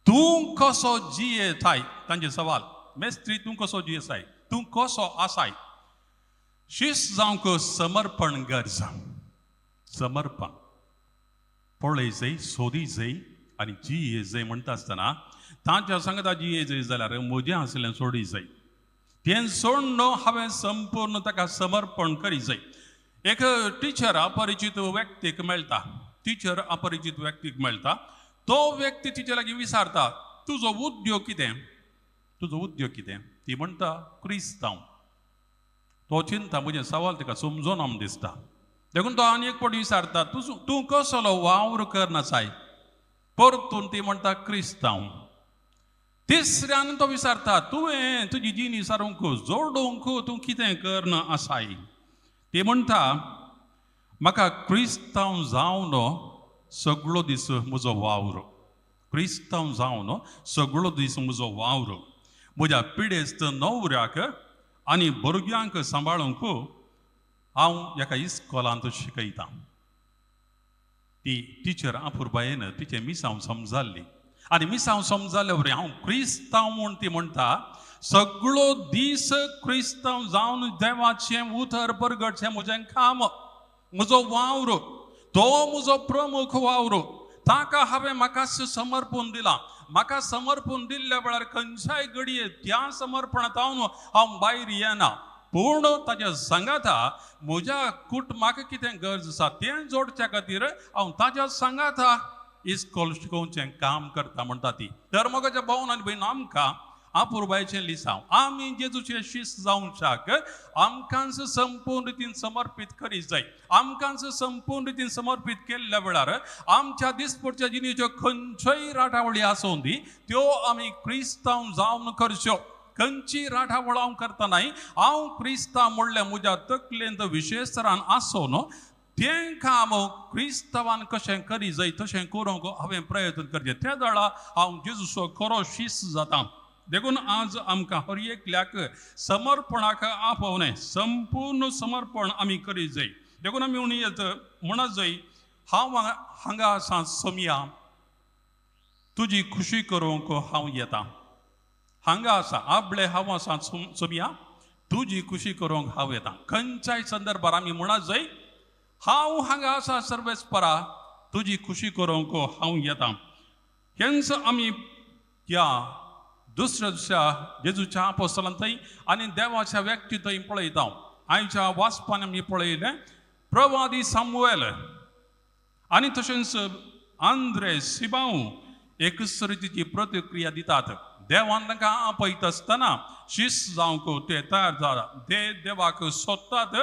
Speaker 3: तूं कसो जियेताय तांचे सवाल मेस्त्री तूं कसो जियेसाय तूं कसो आसाय शिस्त जावंक समर्पण गरजा समर्पण पळय जाय सोदी जाय आनी जिये जाय म्हणटा आसतना तांच्या सांगता जिये जाय जाल्यार म्हजें आसलें सोडी जाय तें सोडून हांवें संपूर्ण ताका समर्पण करी जाय एक टिचर अपरिचीत व्यक्तीक मेळटा टिचर अपरिचीत व्यक्तीक मेळटा तो व्यक्ती तिचे लागीं विचारता तुजो उद्योग कितें ती म्हणटा क्रिस्तांव तो चिंता म्हजें सवाल ताका समजून आम दिसता देखून तो आनी एक फावट विचारता तूं कसलो वावर करनासाय परतून ती म्हणटा क्रिस्तांव तिसऱ्यान तो विचारता तुवें तुजी जिणी सारूंक जोडूंक तूं कितें करना आसाय ती म्हणटा म्हाका क्रिस्तांव जावन सगळो दीस म्हजो वावर क्रिस्तांव जावन सगळो दीस म्हजो वावर म्हज्या पिडेस्त न्हवऱ्याक आनी भुरग्यांक सांबाळूंक हांव एका इस्कॉलांत शिकयतां ती टिचर आपुरबायेन तिचें मिसांव समजाल्ली आनी मिसांव समजाल्ले वरी हांव क्रिस्तांव म्हूण ती म्हणटा सगळो दीस क्रिस्तांव जावन देवाचें उतर परगटचें म्हजें काम म्हजो वावर तो म्हजो प्रमुख वावर ताका हांवें म्हाकाच समर्पण दिलां म्हाका समर्पण दिल्ल्या वेळार खंयच्याय घडये त्या समर्पणांत हांव भायर येना पूण ताच्या सांगाता म्हज्या कुटुंबाक कितें गरज आसा तें जोडच्या खातीर हांव ताच्या सांगाता इस्कॉल शिकोवचें काम करता म्हणटा ती धर्मगाच्या भावन आनी भयण आमकां आपुरबायेचें लिसांव आमी जेजूचे शिस्त जावंक शाक आमकांच संपूर्ण रितीन समर्पीत करी जाय आमकांच संपूर्ण रितीन समर्पीत केल्ल्या वेळार आमच्या दिसपरच्या जिणेच्यो खंयच्योय राटावळी आसूं दी त्यो आमी क्रिस्तांव जावन करच्यो खंयची राटावळ हांव करतना हांव क्रिस्तांव म्हणल्यार म्हज्या तकलेंत विशेशतरान आसून तें काम क्रिस्तांवान कशें करी जाय तशें करूंक हांवें प्रयत्न करचे त्या वेळार हांव जेजूचो खरो शिस्त जाता देखून आज आमकां हर एकल्याक समर्पणाक आपोवणें संपूर्ण समर्पण आमी करी जाय देखून आमी म्हणत जाय हांव हांगा आसा सोमिया तुजी खुशी करूंक हांव येता हांगा आसा आपले हांव आसा सोमिया तुजी खुशी करूंक हांव येता खंयच्याय संदर्भार आमी म्हणत जाय हांव हांगा आसा सर्वेस्परा तुजी खुशी करूंक हांव येता हेंच आमी ह्या दुसऱ्या जेजूच्या आपोस्तलांत आनी देवाच्या व्यक्ती थंय पळयता आयच्या वाचपान आमी पळयलें प्रवादी सामुएल आनी तशेंच आंद्रे सिबाऊ एकच रितीची प्रतिक्रिया दितात देवान तांकां आपयता आसतना शिस्त जावंक ते तयार जाला ते देवाक सोदतात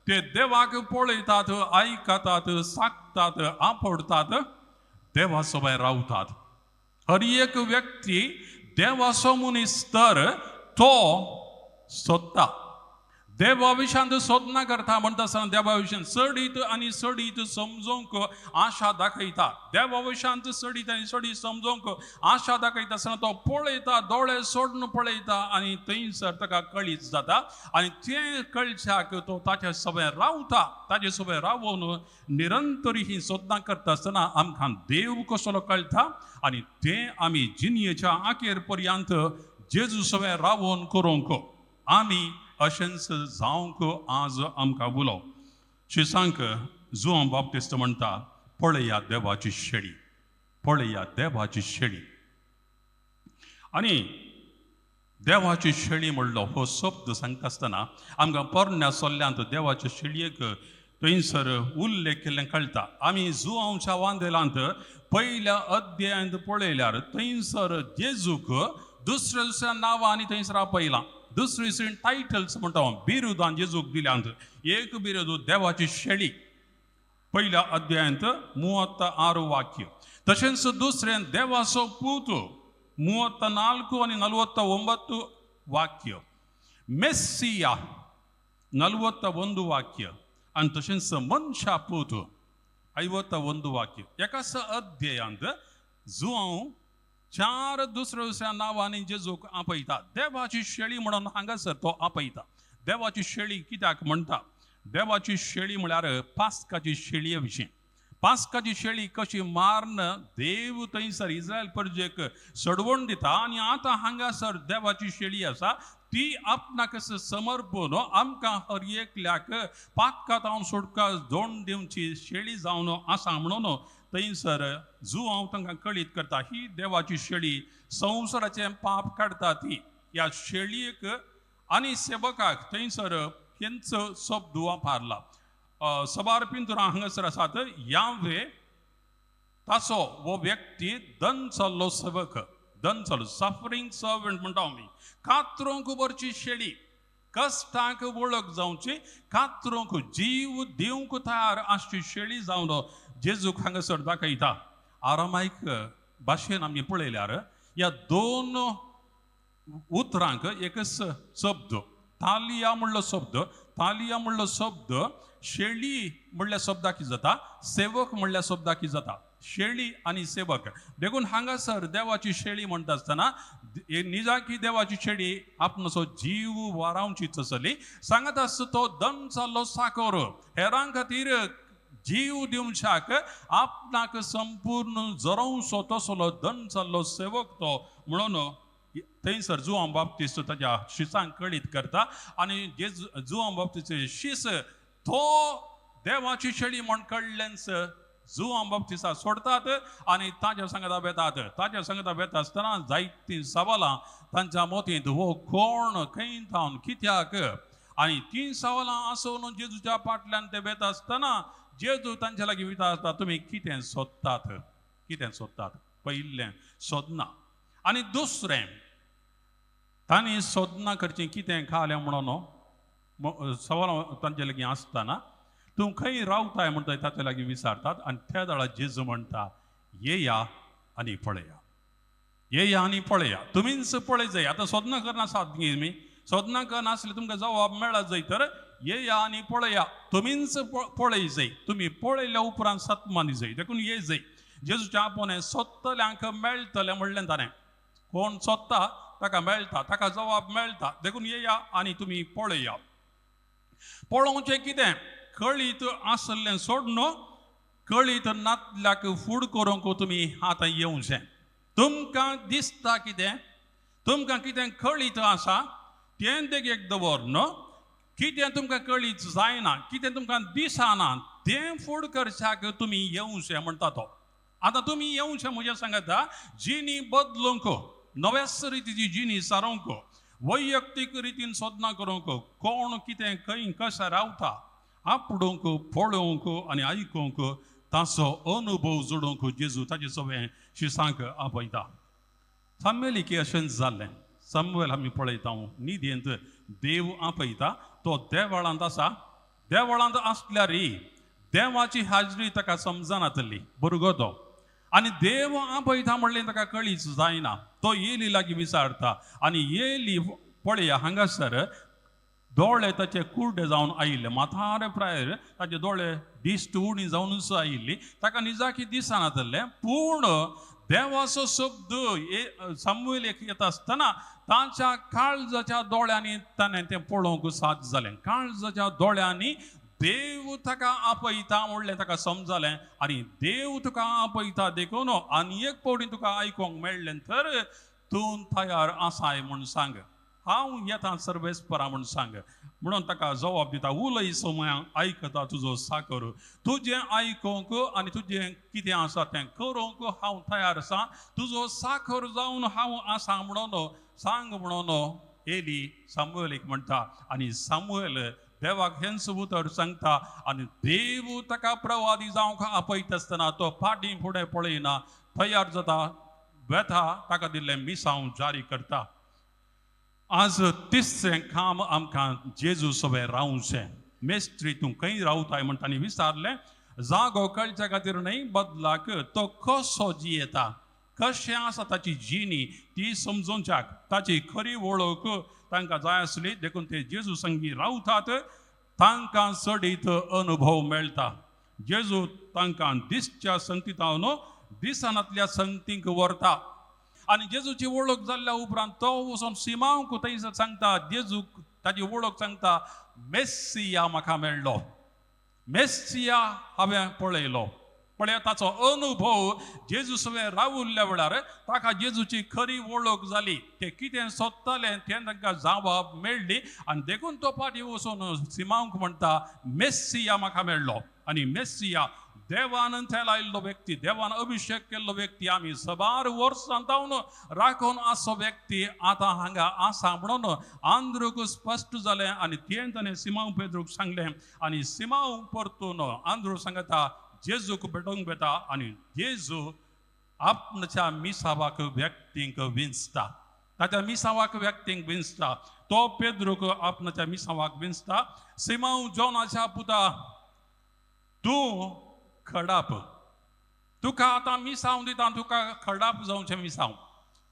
Speaker 3: ते देवाक पळयतात आयकतात सांगतात आपडतात देवा सोबत रावतात हर एक व्यक्ती देवाचो मनीस तर तो सोदता देवा विशयांत सोदना करता म्हणटा आसतना देवा विशयान चडीत आनी चडीत समजूंक आशा दाखयता देवा विशयांत चडीत आनी चडीत समजूंक आशा दाखयता आसतना तो पळयता दोळे सोडून पळयता आनी थंयसर ताका कळीत जाता आनी तें कळच्याक तो ताचे सोबत रावता ताचे सोबत रावून निरंतर ही सोदना करता आसतना आमकां देव कसलो कळटा आनी तें आमी जिणेच्या आखेर पर्यंत जेजू सोबत रावून करूंक आमी अशेंच जावंक आज आमकां उलोव शिसांक जुआंव बाप्तिस्त म्हणटा पळया देवाची शेळी पळया देवाची शेळी आनी देवाची शेळी म्हणलो हो शब्द सांगता आसतना आमकां पोरण्या सोल्ल्यांत देवाच्या शेळयेक थंयसर उल्लेख केल्लें कळटा आमी जुआंवच्या वांदेलांत पयल्या अध्यायांत पळयल्यार थंयसर जेजूक दुसऱ्या नांवांनी थंयसर आपयलां दुसरी टायटल्स म्हणटा बिरुदां जेजूक दिल्यांत एक बिरुद देवाची शेळी पयल्या अध्यायांत 36 वाक्य तशेंच दुसरें देवाचो पूत 34 आनी 49 वाक्य मेस्सिया 41 वाक्य आनी तशेंच मनशा पूत 51 वाक्य एका अध्यायांत जुआंव 4 दुसऱ्या नावांनी जेजूक आपयता. देवाची शेळी म्हणून हांगासर तो आपयता. देवाची शेळी कित्याक म्हणटा? देवाची शेळी म्हळ्यार पास्काची शेळये विशीं. पास्काची शेळी कशी मारन देव थंयसर इस्रायल प्रजेक सडवण दिता आनी आतां हांगासर देवाची शेळी आसा ती आपणाक समर्पून आमकां हर एकल्याक पातकात हांव सुटका दोन दिवची शेळी जावन आसा म्हणून थंयसर जुआंव तांकां कळीत करता. ही देवाची शेळी संवसाराचें पाप काडटा ती. ह्या शेळयेक आनी सेवकाक थंयसर हेंचो शब्द वापरला. सबार पिंतुरां हांगासर आसात यावे ताचो वो व्यक्ती दन चल्लो सेवक. दन चलो सफरींग सर्वंट म्हणटा आमी. कातरूंक बरची शेळी, कश्टाक वळख जावची, कातरूंक जीव दिवंक तयार आसची शेळी जावन जेजूक हांगासर दाखयता. आरामायक भाशेन आमी पळयल्यार ह्या दोन उतरांक एकच शब्द तालिया म्हणलो शब्द. तालिया म्हणलो शब्द शेळी म्हणल्या शब्दाक जाता, सेवक म्हणल्या शब्दाक जाता. शेळी आणि सेवक देखून हांगासर देवाची शेळी म्हणटा आसतना निजाकी देवाची शेळी आपणसो जीव वारावचीच आसली. सांगत आसता तो दन चाललो साकोर हेरां खातीर जीव दिवच्याक आपणाक संपूर्ण जरोवचो तसलो दन चाललो सेवक तो म्हणून थंयसर जुआंव बाप्तिस्त ताच्या शिसांक कळीत करता. आनी जे जुआंव बाप्तिस्ताचे शीस तो देवाची शेळी म्हण कळ्ळेंच जुआंव बाप्तिस्ता सोडतात आनी ताच्या सांगता बेतात. ताच्या सांगता बेता आसतना जायतीं सवालां तांच्या मोतींत वो कोण खंय थावन कित्याक आनी तीं सवालां आसोवन जेजूच्या फाटल्यान ते बेता आसतना जेजू तांचे लागीं विचारता आसता तुमी कितें सोदतात? कितें सोदतात? पयिल्लें सोदना आनी दुसरें तांणी सोदना करचें कितें खालें म्हणून सवाल तांचे लागीं आसतना तूं खंय रावताय म्हणटा ताचे लागीं विचारतात आनी त्या दाळा जेजू म्हणटा येया आनी पळया. येया आनी पळया. तुमीच पळय जाय. आतां सोदना करनासात तुमी. सोदना करनासले तुमकां जवाब मेळ्ळा जाय तर येया आनी पळया. तुमीच पळय जाय. तुमी पळयल्या उपरांत सतमानी जाय. देखून ये जाय. जेजूच्या आपोवणें सोदतल्यांक मेळटलें म्हणलें ताणें. कोण सोदता ताका मेळटा, ताका जवाब मेळटा. देखून येया आनी तुमी पळया. पळोवचें कितें? कळीत आसलें सोडून कळीत नातल्याक फूड करूंक तुमी आतां येवचें. तुमकां दिसता कितें? तुमकां कितें कळीत आसा तें देगेक दवरन. कितें तुमकां कळीत जायना, कितें तुमकां दिसना तें फूड करच्याक तुमी येवचें म्हणटा तो. आतां तुमी येवचें म्हजें सांगता जिणी बदलूंक, नव्याच रितीची जिणी सारूंक, वैयक्तीक रितीन सोदना करूंक, कोण कितें खंय कशें रावता आपडूंक, पळोवंक आनी आयकूंक ताचो अनुभव जोडूंक जेजू ताचे सगळें शिसांक आपयता. सामुएलीक अशेंच जाल्लें. सामुएल आमी पळयता निदेंत देव आपयता. तो देवळांत आसा. देवळांत आसल्यारय देवाची हाजरी ताका समजनातली. भुरगो तो आनी देव आपयता म्हणलें ताका कळीच जायना. तो येली लागीं विचारता आनी येली पळया हांगासर दोळे ताचे कुर्डे जावन आयिल्ले. म्हातारे प्रायर ताचे दोळे दिश्ट उणी जावनूच आयिल्ली. ताका निजाकी दिसनातलें. पूण देवाचो शब्द सामुएलीक येता आसतना ताच्या काळजाच्या दोळ्यांनी ताणें तें पळोवंक साद जालें. काळजाच्या दोळ्यांनी देव ताका आपयता म्हणलें ताका समजलें. आनी देव तुका आपयता देखून आनी एक फावटी तुका आयकूंक मेळ्ळें तर तूं तयार आसाय म्हूण सांग. हांव येता सर्वेस्परा म्हूण सांग. म्हणून ताका जवाब दिता उलय सोमया आयकता तुजो साकर. तुजें आयकूंक आनी तुजें कितें आसा तें करूंक हांव तयार आसा. तुजो साकर जावन हांव आसा म्हणून सांग म्हणून एली सामुएलीक म्हणटा. आनी सामुएल देवाक हेंच उतर सांगता आनी देव ताका प्रवादी जावंक आपयत आसतना तो फाटीं फुडें पळयना. तयार जाता. वेता ताका दिल्लें मिसांव जारी करता. आज तिसरें काम आमकां जेजू सोबे रावचें. मेस्त्री तूं खंय रावताय म्हणटा आनी विचारलें. जागो कळच्या खातीर न्हय बदलाक तो कसो जियेता, कशें आसा ताची जिणी ती समजोवच्याक ताची खरी वळख तांकां जाय आसली. देखून ते जेजू संगी रावतात. तांकां चडीत अनुभव मेळटा. जेजू तांकां दिसच्या संगतींत न्हू दिसानांतल्या संगतींक व्हरता आनी जेजूची वळख जाल्ल्या उपरांत तो वचून सिमांक थंयसर सांगता जेजूक ताची वळख सांगता मेस्सिया म्हाका मेळ्ळो मेस्सिया हांवें पळयलो पळय ताचो अनुभव जेजू सगळें रावुल्ल्या वेळार ताका जेजूची खरी वळख जाली ते कितें सोदतालें तें तांकां जावप मेळ्ळी आनी देखून तो फाटीं वचून सिमांक म्हणटा मेस्सिया म्हाका मेळ्ळो आनी मेस्सिया देवान थंय लायिल्लो व्यक्ती देवान अभिषेक केल्लो व्यक्ती आमी सबार वर्सां जावन राखून असो व्यक्ती आतां हांगा आसा म्हणून आंद्रूक स्पश्ट जालें आनी तें ताणें सिमांव पेद्रूक सांगलें आनी सिमांव परतून आंद्रू सांगता जेजूक भेटोंक वेता आनी जेजू आपणाच्या मिसावाक व्यक्तींक विंचता ताच्या मिसावाक व्यक्तींक विंचता तो पेद्रूक आपणाच्या मिसावाक विंचता सिमांव जोनाच्या पुता तूं खडाप तुका आतां मिसांव दिता तुका खडाप जावचें मिसांव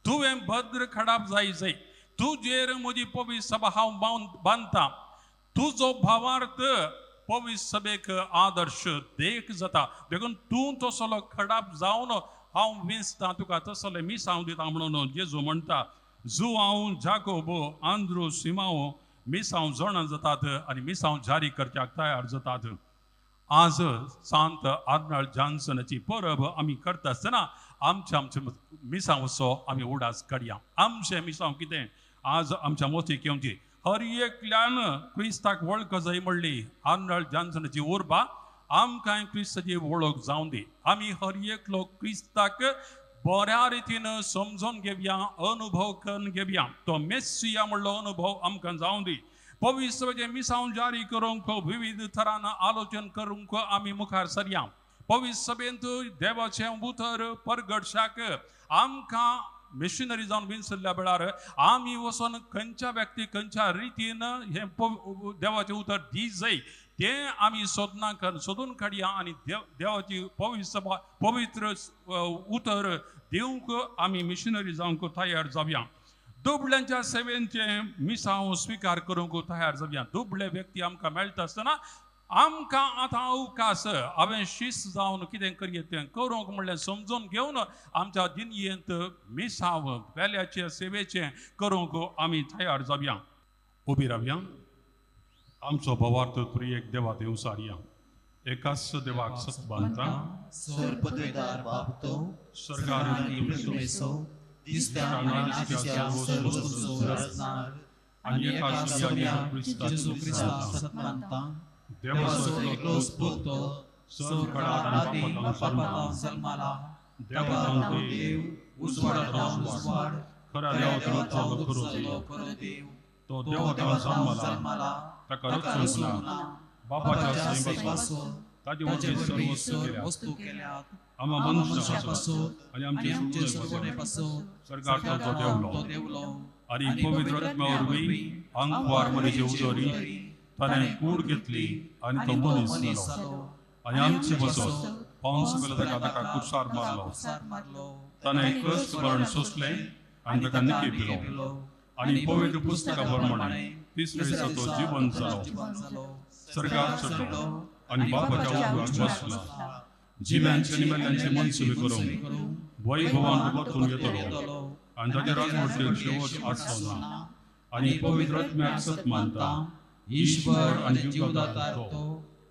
Speaker 3: तुवें भद्र खडाप जायचें तुजेर म्हजी पवित्र सभा हांव बांदता तुजो भावार्थ पवित्र सभेक आदर्श देख जाता देखून तूं तसलो खडाप जावन हांव विंचता तुका तसलें मिसांव दिता म्हणून जेजू म्हणटा जुआंव जाकोबो आंद्रू सिमांव मिसांव जाणां जातात आनी मिसांव जारी करच्याक तयार जातात आज सांत आर्नल्ड जॉन्सनाची परब आमी करता आसतना आमचे मिसांवचो आमी उडास काडया आमचें मिसांव कितें आज आमच्या मोतीक येवची हर एकल्यान क्रिस्ताक वळख जाय म्हणली आर्नल्ड जॉन्सनाची उर्बा आमकां क्रिस्ताची वळख जावं दी आमी हर एकलो क्रिस्ताक बऱ्या रितीन समजून घेवया अनुभव करून घेवया तो मेस्सिया म्हणलो अनुभव आमकां जावं दी पवित्र सभेचें मिसांव जारी करूंक विविध तरान आलोचन करूंक आमी मुखार सरया पवित्र सभेंत देवाचें उतर परगडशाक आमकां मिशनरी जावन विंचल्ल्या वेळार आमी वचोन खंयच्या व्यक्ती खंयच्या रितीन हें देवाचें उतर दी जाय तें आमी सोदून काडया आनी देवाची पवित्र सभा पवित्र उतर दिवंक आमी मिशनरी जावंक तयार जावया दुबळ्यांच्या सेवेंचे मिसांव स्वीकार करूंक तयार जावया दुबळे व्यक्ती आमकां मेळटा आसतना आमकां आतां अवकाश हांवें शिस्त जावन कितें करया तें करूंक म्हणलें समजून घेवन आमच्या जिणयेंत मिसांव वेल्याचे सेवेचें करूंक आमी तयार जावया उबी रावया आमचो भवार्थ एक देवा देव सारया एकाच देवाक सतबांता
Speaker 2: सर्वपदवीदार बाबतो
Speaker 3: सरकार
Speaker 2: दिसत्या सर्व वस्तूंचो रचणार
Speaker 3: आनी एकाच
Speaker 2: जेजू क्रिस्ताक सतमानता
Speaker 3: देवाचो
Speaker 2: एकलो स्पुतो सर्व काळांत पापांत जल्माला देवाचो देव उजवाडांत उजवाड
Speaker 3: खऱ्या देवाचो
Speaker 2: खरो देव
Speaker 3: तो देवाचो जल्माला ताका रक्षण बापाच्या सेवेपासून ताजे वरवीं
Speaker 2: वस्तू केल्यात
Speaker 3: आम्हा मनुष्यापासून
Speaker 2: आणि
Speaker 3: आनी
Speaker 2: आमचे सोबोनेपासून
Speaker 3: सरकारचो तो
Speaker 2: तो
Speaker 3: देवलो
Speaker 2: देवलो
Speaker 3: आनी पवित्र आत्म्या वरवीं आंकवार मनीचे उजोरी ताणें कूड घेतली आनी तो मनीस जालो आनी आमचे बसोन पावन सकयल ताका कुर्सार मारलो ताणें कश्ट मरण सोंसलें आनी ताका निके पिलो आनी पवित्र पुस्तका प्रमाणे तिसऱ्या दिसा तो जिवंत जालो सरकार चडलो आनी बापाच्या उजवाक बसला जिव्यांचे आनी मेल्यांचे मनसुबे करूंक वैभवान परतून येतलो आनी ताचे राजवटीक शेवट आसचो ना आनी पवित्र आत्म्याक सत मानता ईश्वर आनी जीवदाता तो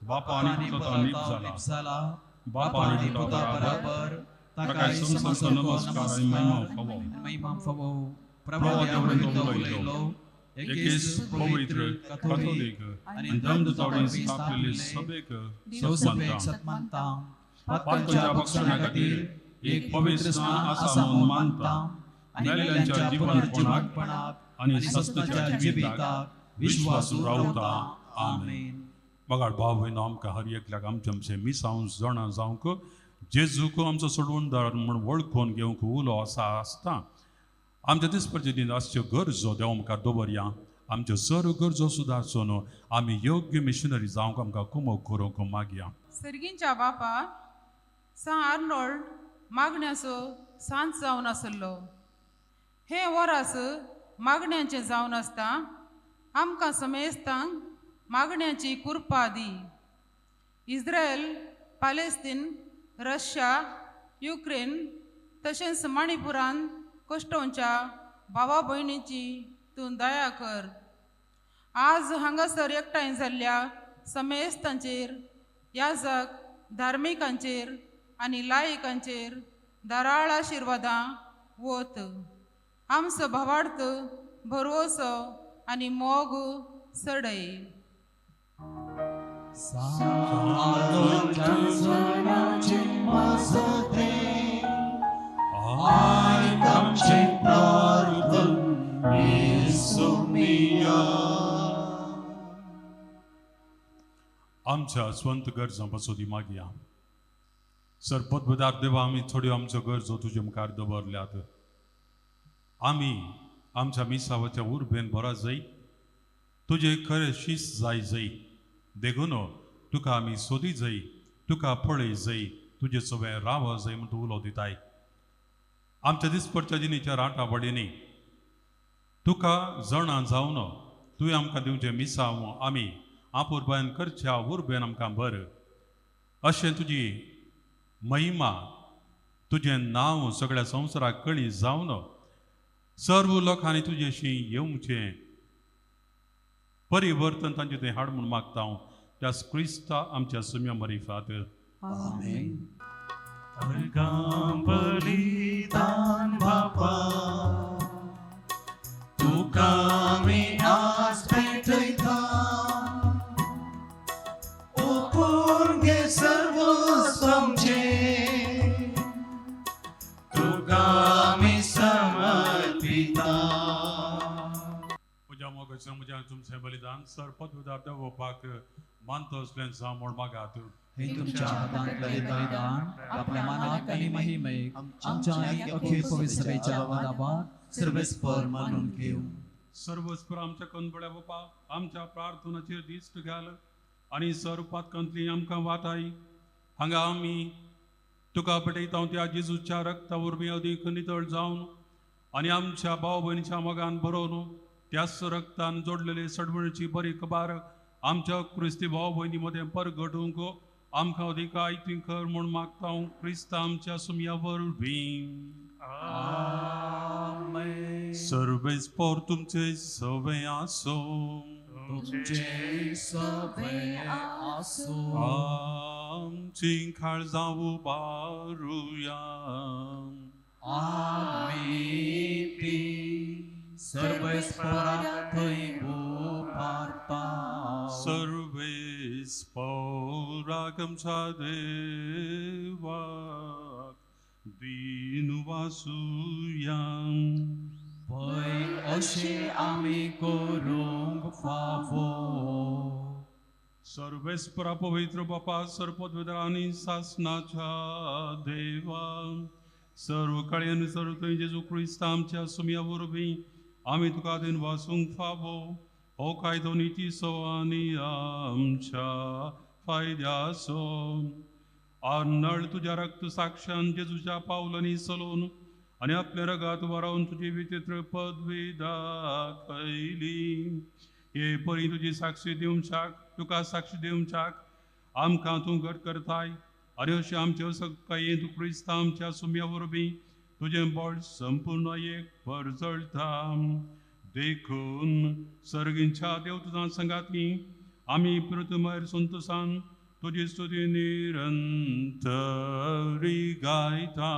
Speaker 3: बापा आनी पुता नीप जाला बापा आनी पुता बराबर ताका संसार नमस्कार आनी महिमा फावो प्रभू देव उलयलो एकेच पवित्र कॅथोलिक आनी धर्मजावळी स्थापिल्ले सभेक सत मानता पातळ्या पक्षां खातीर एक पवित्र स्नान आसा म्हणून मानता मेल्यांच्या जिवंतपणाक आनी सत्याच्या जिविताक विश्वास रावता आमेन बगाड भाव भयणो आमकां हर एकल्याक आमचे मिसांव जाणां जावंक जेजूक आमचो सोडवणदार म्हूण वळखून घेवंक उलो आसता आमच्या दिसपाचे दिन आसच्यो गरजो देव आमकां दवरया आमच्यो सर्व गरजो सुदारचून आमी योग्य मिशनरी जावंक आमकां कुमक करूंक मागया
Speaker 7: सर्गींच्या बापा सा आर्नोल्ड मागण्याचो सांज जावन आसलो हे वरास मागण्यांचें जावन आसता आमकां समेस्तांक मागण्यांची कृपा दी इस्रायल पॅलेस्तीन, रशिया, युक्रेन तशेंच मणिपुरान कश्टोवच्या भावा भयणीची तूं दया कर. आज हांगासर एकठांय जाल्ल्या समेस्तांचेर, याजक, धार्मिकांचेर आनी लायकांचेर धाराळ आशिर्वादां वत. आमचो भावार्थ, भरवोसो आनी मोग सडय.
Speaker 3: आमच्या स्वंत गरजा बसोदी मागया. सरपददार देवा, आमी थोड्यो आमच्यो गरजो तुजे मुखार दवरल्यात. आमी आमच्या मिसावाच्या उर्बेन बरा जाय, तुजे खरे शीस जाय जाय. देखून तुका आमी सोदी जाय, तुका पळय जाय, तुजे सवय राव जाय म्हूण तूं उलो दिताय. आमच्या दिसपडच्या जिणेच्या राटा वडेनी तुका जणां जावन तुवें आमकां दिवचें मिसाव आमी आपुरबायन करच्या उर्बेन आमकां बर. अशें तुजी महिमा, तुजें नांव सगळ्या संवसाराक कळी जावन सर्व लोकांनी तुजेशी येवचें, परिवर्तन तांचें थंय हाड म्हूण मागता हांव. त्या क्रिस्ता आमच्या सुम्या मरिफात.
Speaker 2: आमेन.
Speaker 5: बलिदान बापा तुका आमी आज भेटयता. ओपून घे सर्वस्व आमचें, तुका आमी समर्पिता.
Speaker 3: म्हज्या मोगाचें म्हज्या तुमचें बलिदान सरपददार देवोपाक मानतो असलें जांभूळ मागात.
Speaker 2: हे तुमच्या हातांतले बलिदान आपल्या मनाक आनी महिमेक आमच्या आनी अखेर पवित्र सभेच्या वादाबाद सर्वेस्पर मानून घेऊ.
Speaker 3: सर्वस्पर आमच्या कणबड्या बापा, आमच्या प्रार्थनाचेर दिश्ट घाल आनी सर्वपातकांतली आमकां वाटाय. हांगा आमी तुका पटयता त्या जेजूच्या रक्ता वरवीं अदीक नितळ जावन आनी आमच्या भाव भयणीच्या मोगान भरोवन त्याच रक्तान जोडलेले सडवणीची बरी खबर आमच्या क्रिस्ती भाव भयणी मदें परगटूंक आमकां अदीक आयती कर म्हूण मागता हांव क्रिस्ता आमच्या सुमया वरवीं. सर्वेस्पर तुमचे सवय आसो.
Speaker 2: तुमचे सवय आसो.
Speaker 3: आमची काळजां उबारुया.
Speaker 2: सर्वेस्पराक थंय उबारता.
Speaker 3: सर्वेस्पराक आमच्या देवाक दीन वासुया.
Speaker 2: पळय अशें आमी करूंक फावो.
Speaker 3: सर्वेस्परा पवित्र बापा, सरपदवेदार आनी सासनाच्या देवा, सर्व काळी आनी सर्व थंय जेजू क्रिस्त आमच्या सुमया वरवीं आमी तुका दिन वासूंक फावो. हो कायदो नितीसो आनी आमच्या फायद्याचो. आर्नळ तुज्या रक्त साक्षान जेजूच्या पावलांनी चलोवन आनी आपल्या रगात वारावन तुजी विचित्र पदवी दाखयली. हे परी तुजी साक्षी दिवच्याक, तुका साक्षी दिवच्याक आमकां तूं घट करताय. आनी अशें आमचे सकाळी तूं क्रिस्त आमच्या सुमया वरवीं तुजें बळ संपूर्ण एक परजळटा. देखून सर्गींच्या देवतुजां संगाती आमी प्रतमर संतोशान तुजी स्तुती निरंतरी गायता.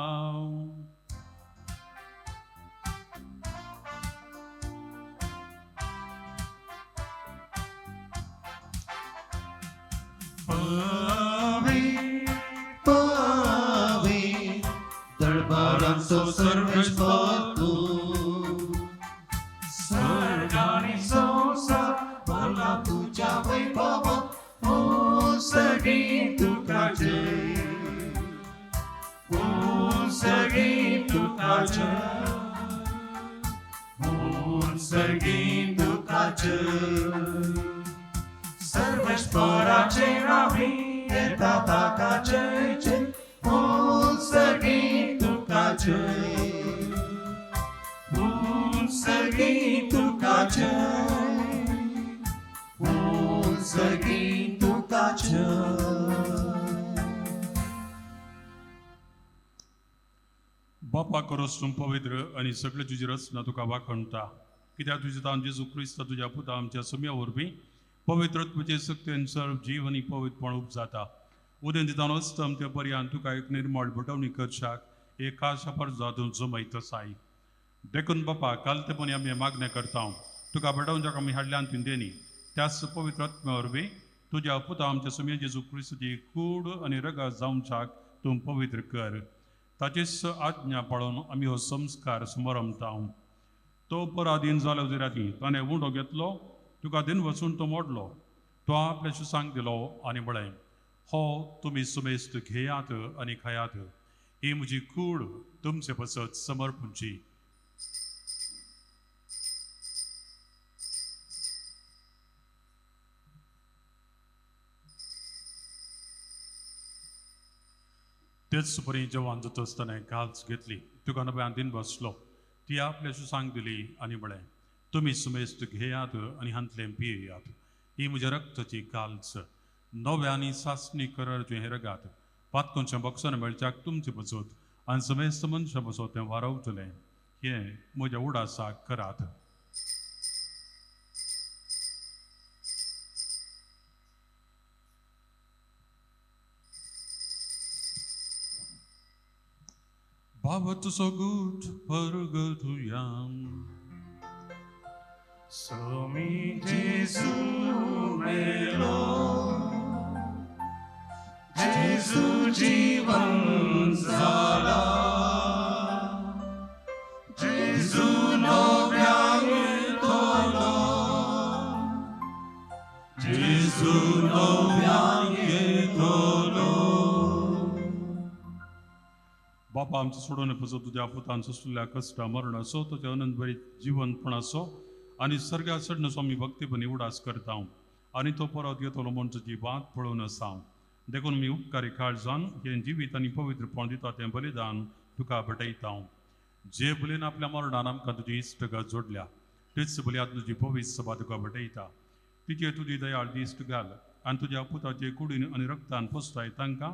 Speaker 5: दरबारांचो सर्वेस्पर तूं. स्वर्गानी संसार भला तुज्या वैभवांत. ओ सगळीं तुका जय, ओ सगळीं तुका जय, ओ सगळीं तुका जय. सर्वेस्पराचेर आमी येता ताका जय जय. ओ सगळीं तुका जय, ओ सगळीं तुका जय, ओ सगळीं तुका जय.
Speaker 3: बापा करोस तूं पवित्र आनी सगळे तुजी रचना तुका वाखणटा कित्याक तुजे तान जेजू क्रिस्त तुज्या पुता आमच्या सुम्या वरवीं पवित्रत्वाचे सक्तीन सर्व जीव आनी पवित्रपण उपजाता उदें दितान अस्तम ते पर्यंत तुका एक निर्मळ बटवणी करशाक एक आशापर जातून जमयत साई देखून बापा कालतेपणी आमी मागणें करता तुका बटवून जाका आमी हाडल्यान तुवें देनी त्याच पवित्र आत्म्या वरवीं तुज्या पुता आमच्या सुम्या जेजू क्रिस्ताची कूड आनी रगत जावच्याक तूं पवित्र कर ताचीच आज्ञा पाळून आमी हो संस्कार समरमता तो पराधीन जालो जिराती ताणें उंडो घेतलो तुका दिन वचून तो मोडलो तो आपल्या शुसांक दिलो आनी म्हळें हो तुमी सुमेस्त घेयात आनी खायात ही म्हजी कूड तुमचे पसत समर्पूंची तेच परी जेवण जाता आसतना घालच घेतली तुका नव्यान दिन बसलो ती आपल्या शुसांक दिली आनी म्हळें तुमी सुमेस्त घेयात आनी हांतलें पियेयात ही म्हज्या रक्ताची काल्च नव्यानी सासणी करारचें हें रगात पातकोनचें बक्षान मेळच्याक तुमचे पसत आनी सुमेस्त मनशा पसत तें वारवतलें हें म्हज्या उडासाक करात Babat so gut pergutuyam
Speaker 5: So mi Gesù melo Gesù jivan zala Gesù noviang tolo Gesù noviang tolo
Speaker 3: बापा आमचं सोडून पसो तुझ्या पुतांचो सुल्या कष्ट मरण असो तुझ्या आनंदभरीत जीवनपण असो आणि सर्ग्या चढण असो आमी भक्तीपणी उडास करता आणि तो परत येतलो म्हण तुजी वाट पळोवन आसा देखून मी उपकारी काळजान हे जिवीत आनी पवित्रपण दिता तें बलिदान तुका भेटयता जे बलीन आपल्या मरणान आमकां तुजी इश्टगा जोडल्या तीच बलियात तुजी पवित्र सभा तुका भेटयता तिचे तुजी दयाळ दिश्ट घाल आनी तुज्या पुताचे कुडीन आनी रक्तान पोसताय तांकां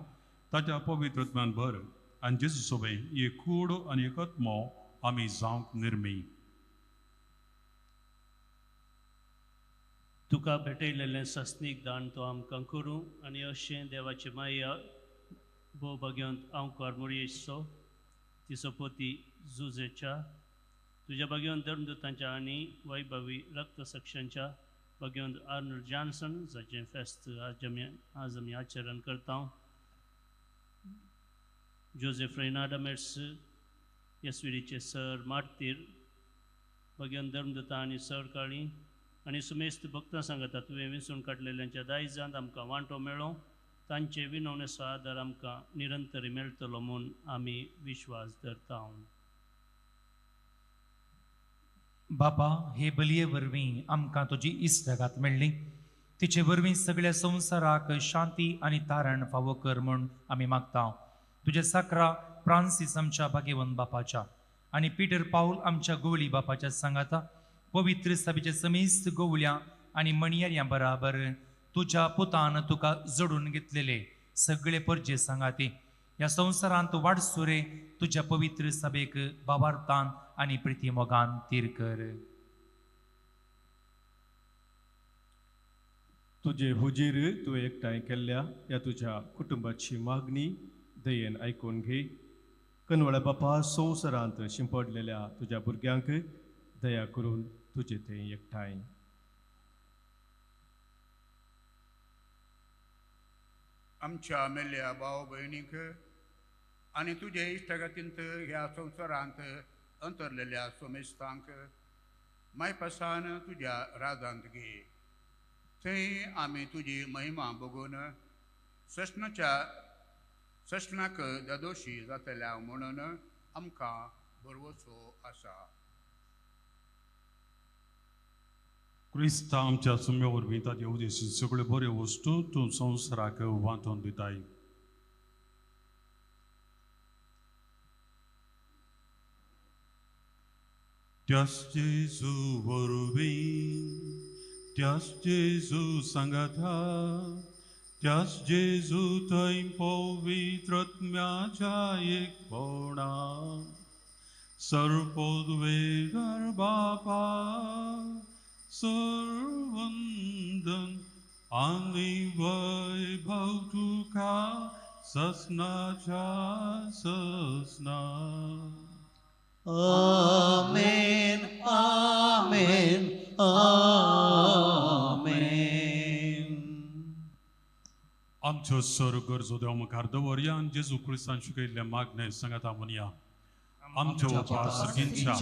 Speaker 3: ताच्या पवित्रत्म्यान भर आनी जेजू सोबे ही कूड आनी एक आत्मो आमी जावंक निर्मी
Speaker 8: तुका भेटयलेलें सस्नीक दान तो आमकां करूं आनी अशें देवाची माया भोव भाग्यवंत हांव कार्मुरियेचो तिचो पोती जुजेच्या तुज्या भाग्यवंत धर्मदूतांच्या आनी वैभवी रक्तसक्षांच्या भाग्यवंत आर्नल्ड जॉन्सन जाचें फेस्त आज आमी आचरण करता जोसेफ रेनार्ड मेट्स येसविडीचे सर मार्तीर भगवान धर्मदत्ता आनी सर काळी आनी सुमेस्त भक्तां सांगता तुवें विंचून काडलेल्यांच्या दायजांत आमकां वांटो मेळ्ळो तांचे विनवणेचो आदार आमकां निरंतरी मेळटलो म्हूण आमी विश्वास धरता
Speaker 9: बापा हे बलये वरवीं आमकां तुजी इश्टगात मेळ्ळी तिचे वरवीं सगळ्या संवसाराक शांती आनी तारण फावो कर म्हूण आमी मागता तुझे साकरा फ्रांसीस आमच्या भाग्यवंत बापाच्या आणि पीटर पाऊल आमच्या गोवळी बापाच्या सांगाता पवित्र सभेच्या समेस्त गोवळ्या आणि मणियाऱ्या बराबर तुझ्या पुतान तुका जोडून घेतलेले सगळे परजे सांगाते या संसारांत वाडसुरे तुझ्या पवित्र सभेक बाबार्थान आणि प्रिती मोगान तीर कर
Speaker 10: तुझे हुजीर तुवें एकठांय केल्ल्या या तुझ्या कुटुंबाची मागणी दयेन आयकून घे कनवळ्या बापा संवसारांत शिंपडलेल्या तुज्या भुरग्यांक दया करून तुजे ते एकठांय
Speaker 11: आमच्या मेल्ल्या भाव भयणीक आनी तुजे इश्टगतींत ह्या संवसारांत अंतरलेल्या सोमेस्तांक मायपासान तुज्या राजांत घे थंय आमी तुजी महिमा बघून सशनाक दोशी जातल्या म्हणून आमकां बरवचो आसा
Speaker 3: क्रिस्ता आमच्या सुम्या वरवीं ताचे उदेशी सगळ्यो बऱ्यो वस्तू तूं संवसाराक वांटून दिताय त्याच जेजू वरवीं त्याच जेजू सांगाता त्याच जेजू थंय पवित्रात्म्याच्या एकपणान सर्वोद्वेगर बापा सर्वंदन आणि वैभव तुका ससनाच्या ससना.
Speaker 2: आमेन आमेन आमेन.
Speaker 3: आमच्यो सर्व गरजो देव मुखार दवरया आनी जेजू क्रिस्तान शिकयल्ले मागणे सांगाता म्हणया. आमचो उपास सर्गींच्या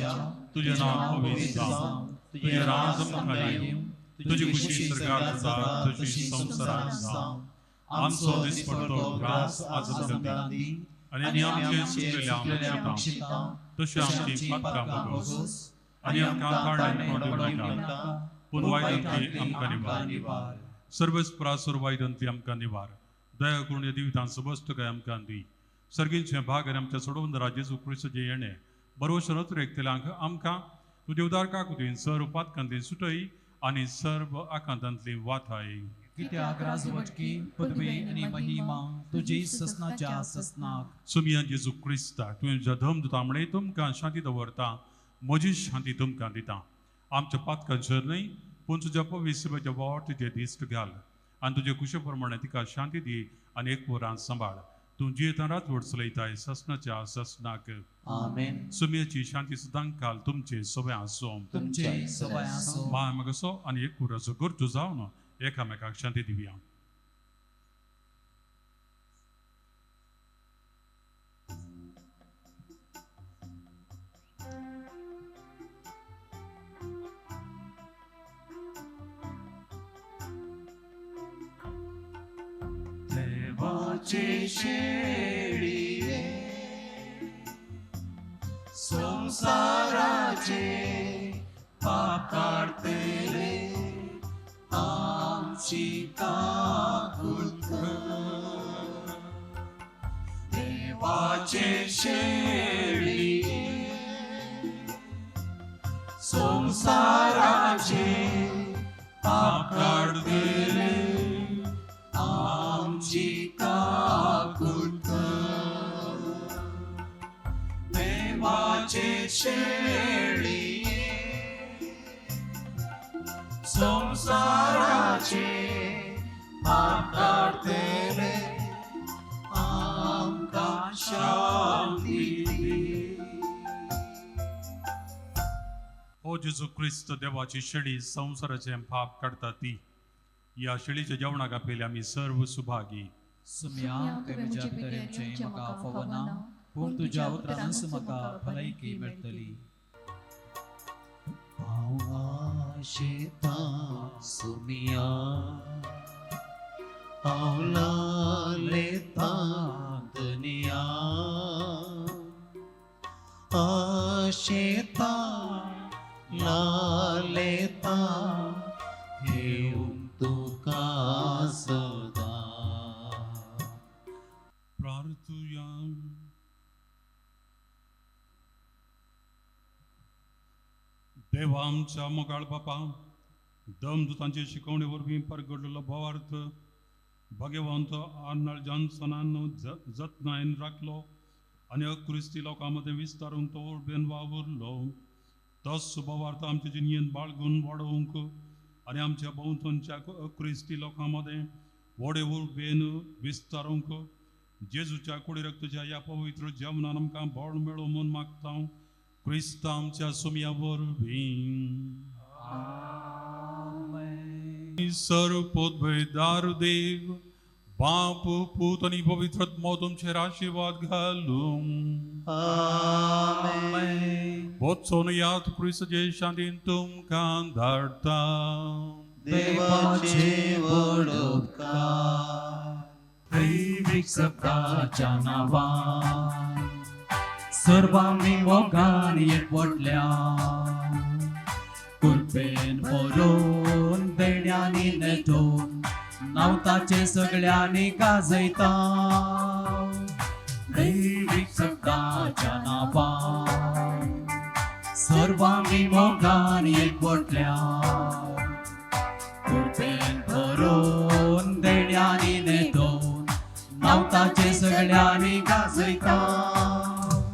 Speaker 3: तुझे नाव पवित्र जावं, तुझे राज मुखार येवं, तुझी खुशी सर्गार जाता तशी संवसारांत जावं. आमचो दिसपट्टो ग्रास आज आमकां दी आनी आमचे चुकलेले आमकां शिता तशी आमची पातकां बगोस आनी आमकां ताळ्यान कोंडूं नाका पूण वायदंती आमकां निवार. सर्वेस्परासुर वायदंती आमकां निवार. दया करून ह्या दिवितां सबस्त काय आमकां दी. सर्गींचे भाग आनी आमच्या सोडवून जेजू क्रिस्ताचे येणे बरोवशें एकतेल्यांक आमकां तुजे उदार काकुतीन सर्व पातकांतली सुटय आनी सर्व आकांतांतली वाथाय.
Speaker 2: कित्याक राजवटकी पदवी आनी महिमा तुजी ससनाच्या ससनाक.
Speaker 3: सुमिया जेजू क्रिस्ता तुझ्या धमदुतामणे तुमकां शांती दवरता, म्हजी शांती तुमकां दिता. आमच्या पातकांचेर न्हय पूण तुज्या पवित्र वाट तुजे दिश्ट घाल आनी तुजे कुशे प्रमाणे तिका शांती दी आनी एक वरान सांबाळ. तूं जियेता रातवड चलयताय ससनाच्या ससनाक.
Speaker 2: आमेन.
Speaker 3: सुमियाची शांती सदांच काल तुमचे सवय आसूं.
Speaker 2: तुमचे सवय आसूं.
Speaker 3: माग असो आनी एक वराचो गरजो जावन एकामेकाक शांती दिवया.
Speaker 5: देवाचे शेळिये संसाराचे पाप काढतेले आमची काकूत. देवाचे शेळिये संसाराचे पाप काढतेले आमची काकूत. देवाचे शेळिये संसाराचे पाप काढतेले आमकां शांती दी.
Speaker 3: ओ जेजू क्रिस्त देवाची शेळी संसाराचे पाप काढता ती. या शेळीच्या जेवणाक आपले आमी सर्व सुभागी.
Speaker 2: सुम्या तुवें म्हज्या भितरेचे म्हाका फोवना पूण तुज्या उतरांस म्हाका भलायकी मेळटली.
Speaker 5: आशेता सुमिया आवलालेता दुनिया आशेता लालेता हेऊन तुका सदा.
Speaker 3: प्रार्थुया. देवा आमच्या मोगाळ बापा दमदुतांचे शिकवणे वरवीं परगडलेलो भावार्थ भगवंत आर्नल्ड जॉन्सनान जतनायेन राखलो आनी अक्रिस्ती लोकांमध्ये विस्तारून तो उर्बेन वावरलो. तोच भावार्थ आमच्या जिणयेन बाळगून वाडोवंक आनी आमच्या भोंवतणच्या अक्रिस्ती लोकांमध्ये व्हडे उर्बेन विस्तारूंक जेजूच्या कुडी रक्ताच्या या पवित्र जेवणान आमकां बळ मेळो म्हूण मागता. क्रिस्ता आमच्या सुमया वरवीं सर्व पोतभयदार देव बाप पूत आनी पवित्र आत्मा तुमचेर आशीर्वाद घालूं. बोत्सोन याद क्रिस्ताचे शांतीन तुमकां धाडटा.
Speaker 5: देवाचे व्हड उपकार
Speaker 2: दैवीक सप्ताच्या नांवान सर्वांनी मोगान एकवटल्या कृपेन भरून देण्यांनी नेटोवन नावताचे सगळ्यांनी गाजयता. दैवीक सप्ताच्या नांवान सर्वांनी मोगान एकवटल्या कृपेन भरून देण्यांनी नेटोवन नावताचे सगळ्यांनी गाजयता.